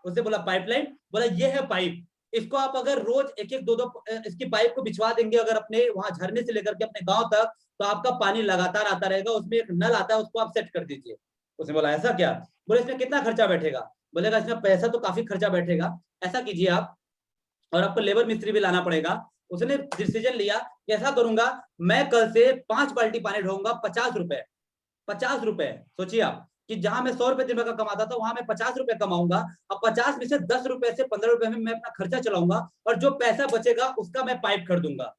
उसे बोला पाइपलाइन, बोला ये है पाइप, इसको आप अगर रोज एक एक दो इसकी पाइप को बिछवा देंगे अगर अपने वहां झरने से लेकर के अपने गांव तक, तो आपका पानी लगातार आता रहेगा। उसमें एक नल आता है, उसको आप सेट कर दीजिए। उसने बोला ऐसा क्या, बोले इसमें कितना खर्चा बैठेगा, बोलेगा इसमें पैसा तो काफी खर्चा बैठेगा, ऐसा कीजिए आप, और आपको लेबर मिस्त्री भी लाना पड़ेगा। उसने डिसीजन लिया कि ऐसा करूंगा, मैं कल से 5 बाल्टी पानी ढोऊंगा, 50 रुपए, 50 रुपए। सोचिए आप कि जहां मैं 100 रुपए दिन का कमाता था वहां मैं 50 रुपए कमाऊंगा। अब 50 में से 10 रुपए से 15 रुपए में मैं अपना खर्चा चलाऊंगा और जो पैसा बचेगा उसका मैं पाइप खरीदूंगा।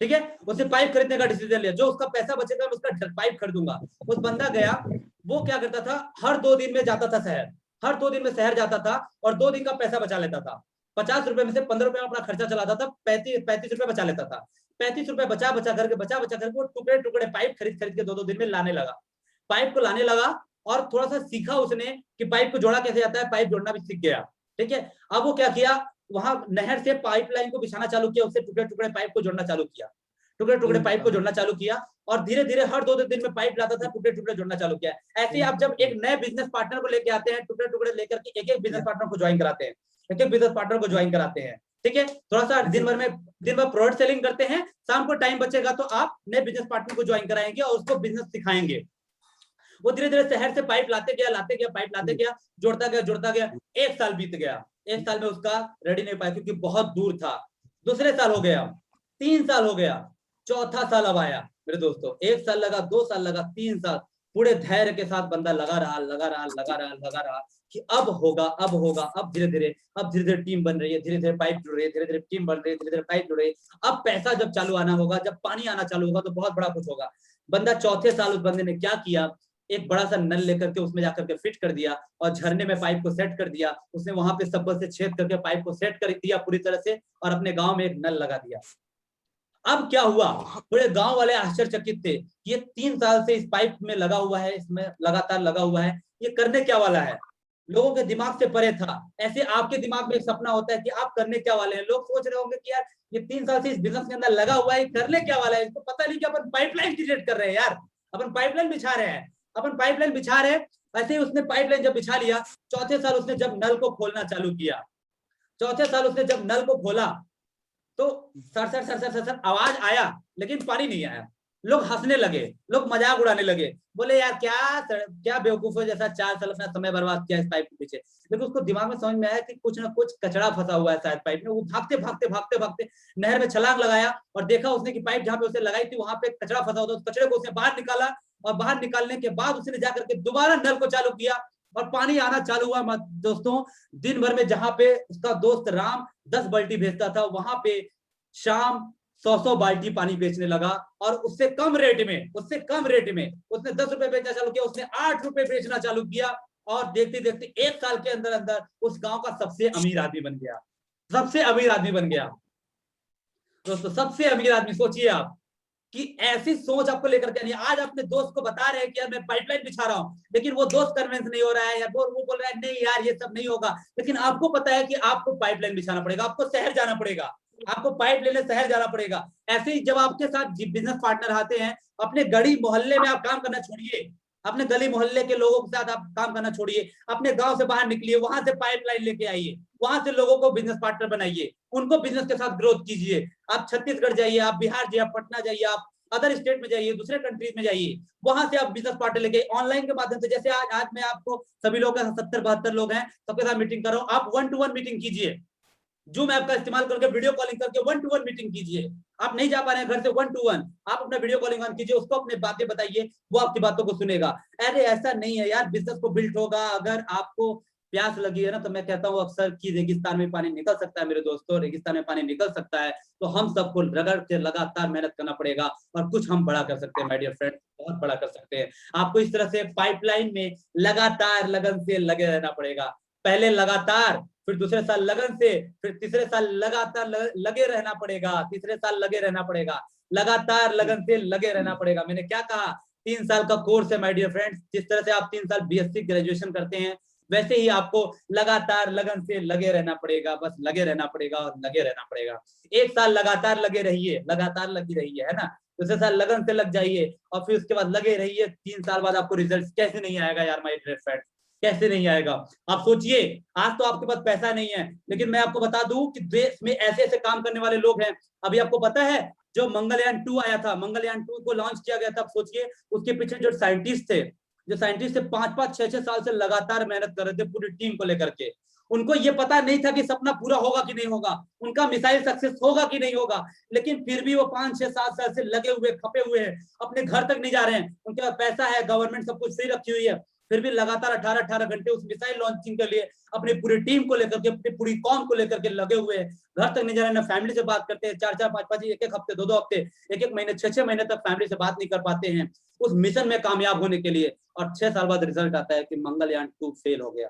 ठीक है, उसने पाइप खरीदने का डिसीजन लिया, जो उसका पैसा बचेगा मैं उसका पाइप खरीदूंगा। उस बंदा गया, वो क्या करता था, हर 2 दिन में जाता था शहर, हर 2 दिन में शहर जाता था और 2 दिन का पैसा बचा लेता था। 50 रुपए में से 15 रुपए में अपना खर्चा चलाता था, 35 रुपए बचा लेता था। 35 रुपए बचा बचा करके वो टुकड़े टुकड़े पाइप खरीद के 2-2 दिन में लाने लगा। पाइप को लाने लगा और थोड़ा सा सीखा उसने कि पाइप को जोड़ा कैसे जाता है, पाइप जोड़ना भी सीख गया। ठीक है, अब वो क्या किया, वहां नहर से पाइपलाइन को बिछाना चालू किया, उससे टुकड़े टुकड़े पाइप को जोड़ना चालू किया, टुकड़े टुकड़े पाइप को जोड़ना चालू किया और धीरे धीरे हर 2 दिन में पाइप लाता था, टुकड़े टुकड़े जोड़ना चालू किया। ऐसे ही आप जब एक नए बिजनेस पार्टनर को लेके आते हैं, टुकड़े टुकड़े लेकर के एक बिजनेस पार्टनर को ज्वाइन कराते हैं, एक बिजनेस पार्टनर को ज्वाइन कराते हैं। ठीक है, थोड़ा सा दिन भर प्रोडक्ट सेलिंग करते हैं, शाम को टाइम बचेगा तो आप नए बिजनेस पार्टनर को ज्वाइन कराएंगे और उसको बिजनेस सिखाएंगे। वो धीरे धीरे शहर से पाइप लाते गया, पाइप लाते गया, जोड़ता गया। 1 साल बीत गया, 1 साल में उसका रेडी नहीं पाया क्योंकि बहुत दूर था। दूसरे साल हो गया, 3 साल हो गया, चौथा साल अब आया मेरे दोस्तों। 1 साल लगा, 2 साल लगा, 3 साल, पूरे धैर्य के साथ बंदा लगा रहा कि अब होगा। अब धीरे धीरे टीम बन रही है, धीरे धीरे पाइप जुड़ रही है, धीरे धीरे टीम बन रही है, धीरे धीरे पाइप जुड़ रही है। अब पैसा जब चालू आना होगा, जब पानी आना चालू होगा तो बहुत बड़ा कुछ होगा। बंदा चौथे साल, उस बंदे ने क्या किया, एक बड़ा सा नल लेकर के उसमें जाकर के फिट कर दिया और झरने में पाइप को सेट कर दिया। उसने वहां पे सब्बल से छेद करके पाइप को सेट कर दिया पूरी तरह से और अपने गांव में एक नल लगा दिया। अब क्या हुआ, पूरे गांव वाले आश्चर्यचकित थे, ये 3 साल से इस पाइप में लगा हुआ है, इसमें लगातार लगा हुआ है, ये करने क्या वाला है। लोगों के दिमाग से परे था। ऐसे आपके दिमाग में एक सपना होता है कि आप करने क्या वाले हैं। लोग सोच रहे होंगे कि यार ये 3 साल से इस बिजनेस के अंदर लगा हुआ है, करने क्या वाला है, इसको पता नहीं कि अपन पाइपलाइन क्रिएट कर रहे हैं यार, अपन पाइपलाइन बिछा रहे हैं। ऐसे ही उसने पाइपलाइन जब बिछा लिया, चौथे साल उसने जब नल को खोलना चालू किया, जब नल को खोला तो सर आवाज आया लेकिन पानी नहीं आया। लोग हंसने लगे, लोग मजाक उड़ाने लगे, बोले यार क्या बेवकूफों जैसा 4 साल अपना समय बर्बाद किया इस पाइप के पीछे। लेकिन उसको दिमाग में समझ में आया कि कुछ ना कुछ कचरा फंसा हुआ है शायद पाइप में। वो भागते नहर में छलांग लगाया और देखा उसने कि पाइप जहाँ पे उसे लगाई थी वहां पे कचरा फंसा हुआ था। उस कचरे को उसने बाहर निकाला और बाहर निकालने के बाद उसने जाकर के दोबारा नल को चालू किया और पानी आना चालू हुआ दोस्तों। दिन भर में जहां पे उसका दोस्त राम 10 बाल्टी भेजता था, वहां पे शाम 100 बाल्टी पानी बेचने लगा, और उससे कम रेट में उसने 10 रुपए बेचना चालू किया, उसने 8 रुपए बेचना चालू किया, और देखते देखते 1 साल के अंदर अंदर उस गांव का सबसे अमीर आदमी बन गया, सबसे अमीर आदमी बन गया दोस्तों, सबसे अमीर आदमी। सोचिए आप कि ऐसी सोच आपको लेकर के नहीं। आज अपने दोस्त को बता रहे हैं कि यार मैं पाइपलाइन बिछा रहा हूं, लेकिन वो दोस्त कन्विंस नहीं हो रहा है, या वो बोल रहा है नहीं यार ये सब नहीं होगा, लेकिन आपको पता है कि आपको पाइपलाइन बिछाना पड़ेगा, आपको शहर जाना पड़ेगा, आपको पाइप लेने शहर जाना पड़ेगा। ऐसे ही जब आपके साथ बिजनेस पार्टनर आते हैं, अपने गली मोहल्ले में आप काम करना छोड़िए, अपने गली मोहल्ले के लोगों के साथ आप काम करना छोड़िए, अपने गांव से बाहर निकलिए, वहां से पाइपलाइन लेके आइए, वहां से लोगों को बिजनेस पार्टनर बनाइए, उनको बिजनेस के साथ ग्रोथ कीजिए। आप छत्तीसगढ़ जाइए, आप बिहार जाइए, आप पटना जाइए, आप अदर स्टेट में जाइए, दूसरे कंट्रीज में जाइए, वहां से आप बिजनेस पार्टनर लेके ऑनलाइन के माध्यम से, जैसे आज मैं आपको सभी लोग 70-72 लोग हैं, सबके साथ मीटिंग कर रहा हूं, आप 1-to-1 मीटिंग कीजिए, जूम ऐप का इस्तेमाल करके वीडियो कॉलिंग करके 1-to-1 मीटिंग कीजिए। आप नहीं जा पा रहे हैं घर से 1-to-1, आप अपना वीडियो कॉलिंग ऑन कीजिए, उसको अपने बातें बताइए, वो आपकी बातों को सुनेगा। अरे ऐसा नहीं है यार, बिजनेस को बिल्ड होगा। अगर आपको प्यास लगी है ना, तो मैं कहता हूँ अक्सर कि रेगिस्तान में पानी निकल सकता है मेरे दोस्तों, रेगिस्तान में पानी निकल सकता है, तो हम सबको रगड़ के लगातार मेहनत करना पड़ेगा, और कुछ हम बड़ा कर सकते हैं माय डियर फ्रेंड, बहुत बड़ा कर सकते हैं। आपको इस तरह से पाइपलाइन में लगातार लगन से लगे रहना पड़ेगा। पहले लगातार, फिर दूसरे साल लगन से, फिर तीसरे साल लगातार लगे रहना पड़ेगा, तीसरे साल लगे रहना पड़ेगा, लगातार लगन से लगे रहना पड़ेगा। मैंने क्या कहा, 3 साल का कोर्स है माय डियर फ्रेंड्स। जिस तरह से आप 3 साल बीएससी ग्रेजुएशन करते हैं, वैसे ही आपको लगातार लगन से लगे रहना पड़ेगा, बस लगे रहना पड़ेगा और लगे रहना पड़ेगा। 1 साल लगातार लगे रहिए, लगातार लगी रहिए, है ना, दूसरे साल लगन से लग जाइए, और फिर उसके बाद लगे रहिए। 3 साल बाद आपको रिजल्ट कैसे नहीं आएगा यार माय डियर फ्रेंड्स, कैसे नहीं आएगा। आप सोचिए, आज तो आपके पास पैसा नहीं है, लेकिन मैं आपको बता दूं कि देश में ऐसे ऐसे काम करने वाले लोग हैं। अभी आपको पता है जो मंगलयान 2 आया था, मंगलयान 2 को लॉन्च किया गया था, आप सोचिए उसके पीछे जो साइंटिस्ट थे 5-5, 6-6 साल से लगातार मेहनत कर रहे थे पूरी टीम को लेकर के। उनको ये पता नहीं था कि सपना पूरा होगा कि नहीं होगा, उनका मिसाइल सक्सेस होगा कि नहीं होगा, लेकिन फिर भी वो 5-6-7 साल से लगे हुए, खपे हुए हैं, अपने घर तक नहीं जा रहे हैं। उनके पास पैसा है, गवर्नमेंट सब कुछ सही रखी हुई है, फिर भी लगातार 18-18 घंटे उस मिसाइल लॉन्चिंग के लिए अपनी पूरी टीम को लेकर के, अपनी पूरी कौम को लेकर के लगे हुए हैं। घर तक नहीं जा रहे, ना फैमिली से बात करते हैं, 4-4, 5-5, 1-1 हफ्ते, 2-2 हफ्ते, 1-1 महीने, 6-6 महीने तक फैमिली से बात नहीं कर पाते हैं उस मिशन में कामयाब होने के लिए, और 6 साल बाद रिजल्ट आता है कि मंगलयान 2 फेल हो गया।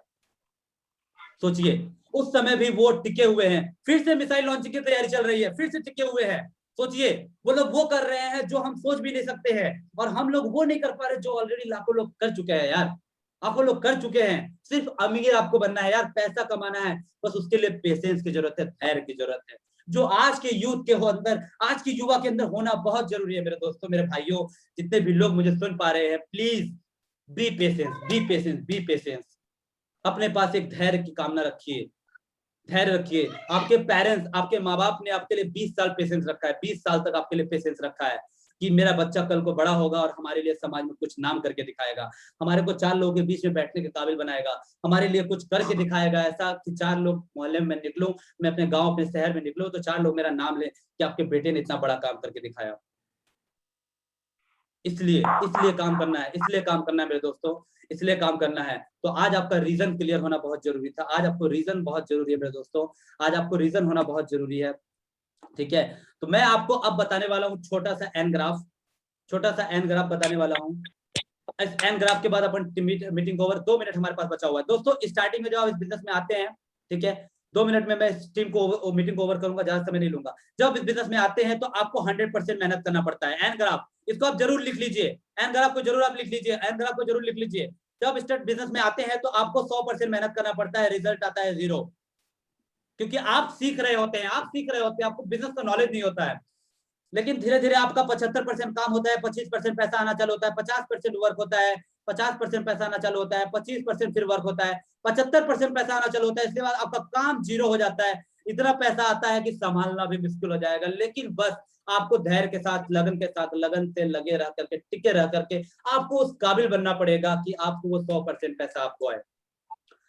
सोचिए, उस समय भी वो टिके हुए हैं, फिर से मिसाइल लॉन्चिंग की तैयारी चल रही है, फिर से टिके हुए हैं। सोचिए, वो लोग वो कर रहे हैं जो हम सोच भी नहीं सकते हैं, और हम लोग वो नहीं कर पा रहे जो ऑलरेडी लाखों लोग कर चुके हैं यार, लाखों लोग कर चुके हैं। सिर्फ अमीर आपको बनना है यार, पैसा कमाना है, बस उसके लिए पेशेंस की जरूरत है, धैर्य की जरूरत है, जो आज के यूथ के अंदर, आज की युवा के अंदर होना बहुत जरूरी है। मेरे दोस्तों, मेरे भाइयों, जितने भी लोग मुझे सुन पा रहे हैं, please be patience, B patience, B patience. अपने पास एक धैर्य की कामना रखिए, धैर्य रखिए। आपके पेरेंट्स, आपके माँ बाप ने आपके लिए 20 साल पेशेंस रखा है, 20 साल तक आपके लिए पेशेंस रखा है कि मेरा बच्चा कल को बड़ा होगा और हमारे लिए समाज में कुछ नाम करके दिखाएगा, हमारे को 4 लोगों के बीच में बैठने के काबिल बनाएगा, हमारे लिए कुछ करके दिखाएगा, ऐसा कि 4 लोग मोहल्ले में निकलूं, मैं अपने गांव, अपने शहर में निकलूं, तो 4 लोग मेरा नाम ले कि आपके बेटे ने इतना बड़ा काम करके दिखाया। इसलिए काम करना है, इसलिए काम करना है मेरे दोस्तों, इसलिए काम करना है। तो आज आपका रीजन क्लियर होना बहुत जरूरी था, आज आपको रीजन बहुत जरूरी है मेरे दोस्तों, आज आपको रीजन होना बहुत जरूरी है, ठीक है। तो मैं आपको अब बताने वाला हूँ छोटा सा एन ग्राफ, छोटा सा एन ग्राफ बताने वाला हूँ। इस एन ग्राफ के बाद अपन मीटिंग ओवर, 2 मिनट हमारे पास बचा हुआ है दोस्तों। स्टार्टिंग में जब आप इस बिजनेस में आते हैं, ठीक है, 2 मिनट में मैं इस टीम को मीटिंग को ओवर करूंगा, ज्यादा समय नहीं लूंगा। जब इस बिजनेस में आते हैं तो आपको 100% मेहनत करना पड़ता है। एन ग्राफ, इसको आप जरूर लिख लीजिए, एन ग्राफ को जरूर आप लिख लीजिए, एन ग्राफ को जरूर लिख लीजिए। जब स्टार्ट बिजनेस में आते हैं तो आपको 100% मेहनत करना पड़ता है, रिजल्ट आता है 0, क्योंकि आप सीख रहे होते हैं, आपको बिजनेस का नॉलेज नहीं होता है। लेकिन धीरे धीरे आपका 75% काम होता है, 25% पैसा आना चालू होता है, 50% वर्क होता है, 50% पैसा आना चालू होता है, 25% फिर वर्क होता है, 75% पैसा आना चालू होता है। इसके बाद आपका काम 0 हो जाता है। इतना पैसा आता है कि संभालना भी मुश्किल हो जाएगा, लेकिन बस आपको धैर्य के साथ, लगन के साथ, लगन से लगे रह करके, टिके रह करके आपको उस काबिल बनना पड़ेगा कि आपको वो 100% पैसा आपको आए।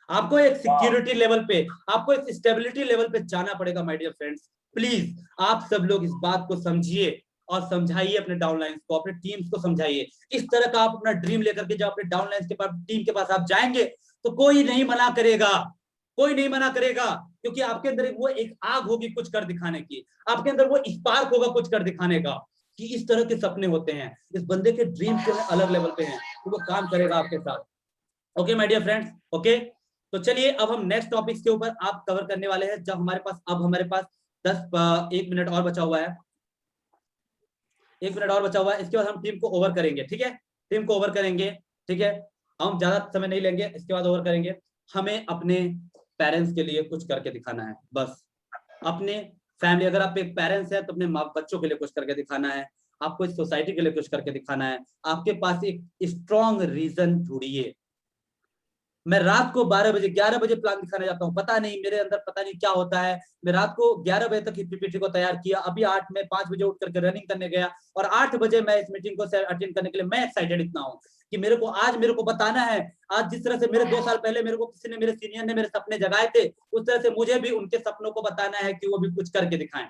आपको एक सिक्योरिटी लेवल पे, आपको एक स्टेबिलिटी लेवल पे जाना पड़ेगा माय डियर फ्रेंड्स। प्लीज आप सब लोग इस बात को समझिए और समझाइए अपने डाउनलाइंस को, अपने टीम्स को समझाइए। इस तरह का आप अपना ड्रीम लेकर के जब अपने डाउनलाइंस के पास, टीम के पास आप जाएंगे, तो कोई नहीं मना करेगा, कोई नहीं मना करेगा, क्योंकि आपके अंदर वो एक आग होगी कुछ कर दिखाने की, आपके अंदर वो स्पार्क होगा कुछ कर दिखाने का, कि इस तरह के सपने होते हैं, इस बंदे के ड्रीम जो है अलग लेवल पे हैं, तो वो काम करेगा आपके साथ। Okay my dear friends, okay. तो चलिए अब हम नेक्स्ट टॉपिक्स के ऊपर आप कवर करने वाले हैं, जब हमारे पास 1 मिनट और बचा हुआ है, 1 मिनट और बचा हुआ है। इसके बाद हम टीम को ओवर करेंगे, ठीक है, टीम को ओवर करेंगे, ठीक है, हम ज्यादा समय नहीं लेंगे, इसके बाद ओवर करेंगे। हमें अपने पेरेंट्स के लिए कुछ करके दिखाना है, बस अपने फैमिली, अगर आप एक पेरेंट्स हैं तो अपने माँ बच्चों के लिए कुछ करके दिखाना है, आपको इस सोसाइटी के लिए कुछ करके दिखाना है। आपके पास एक स्ट्रॉन्ग रीजन ढूंढिए। मैं रात को 12 बजे 11 बजे प्लान दिखाने जाता हूँ, पता नहीं मेरे अंदर पता नहीं क्या होता है, मैं रात को 11 बजे तक पीपीटी को तैयार किया, अभी 5 बजे उठ करके रनिंग करने गया, और 8 बजे मैं इस मीटिंग को अटेंड करने के लिए मैं एक्साइटेड इतना हूँ कि मेरे को बताना है। आज जिस तरह से मेरे 2 साल पहले मेरे को किसी ने, मेरे सीनियर ने मेरे सपने जगाए थे, उस तरह से मुझे भी उनके सपनों को बताना है कि वो भी कुछ करके दिखाएं।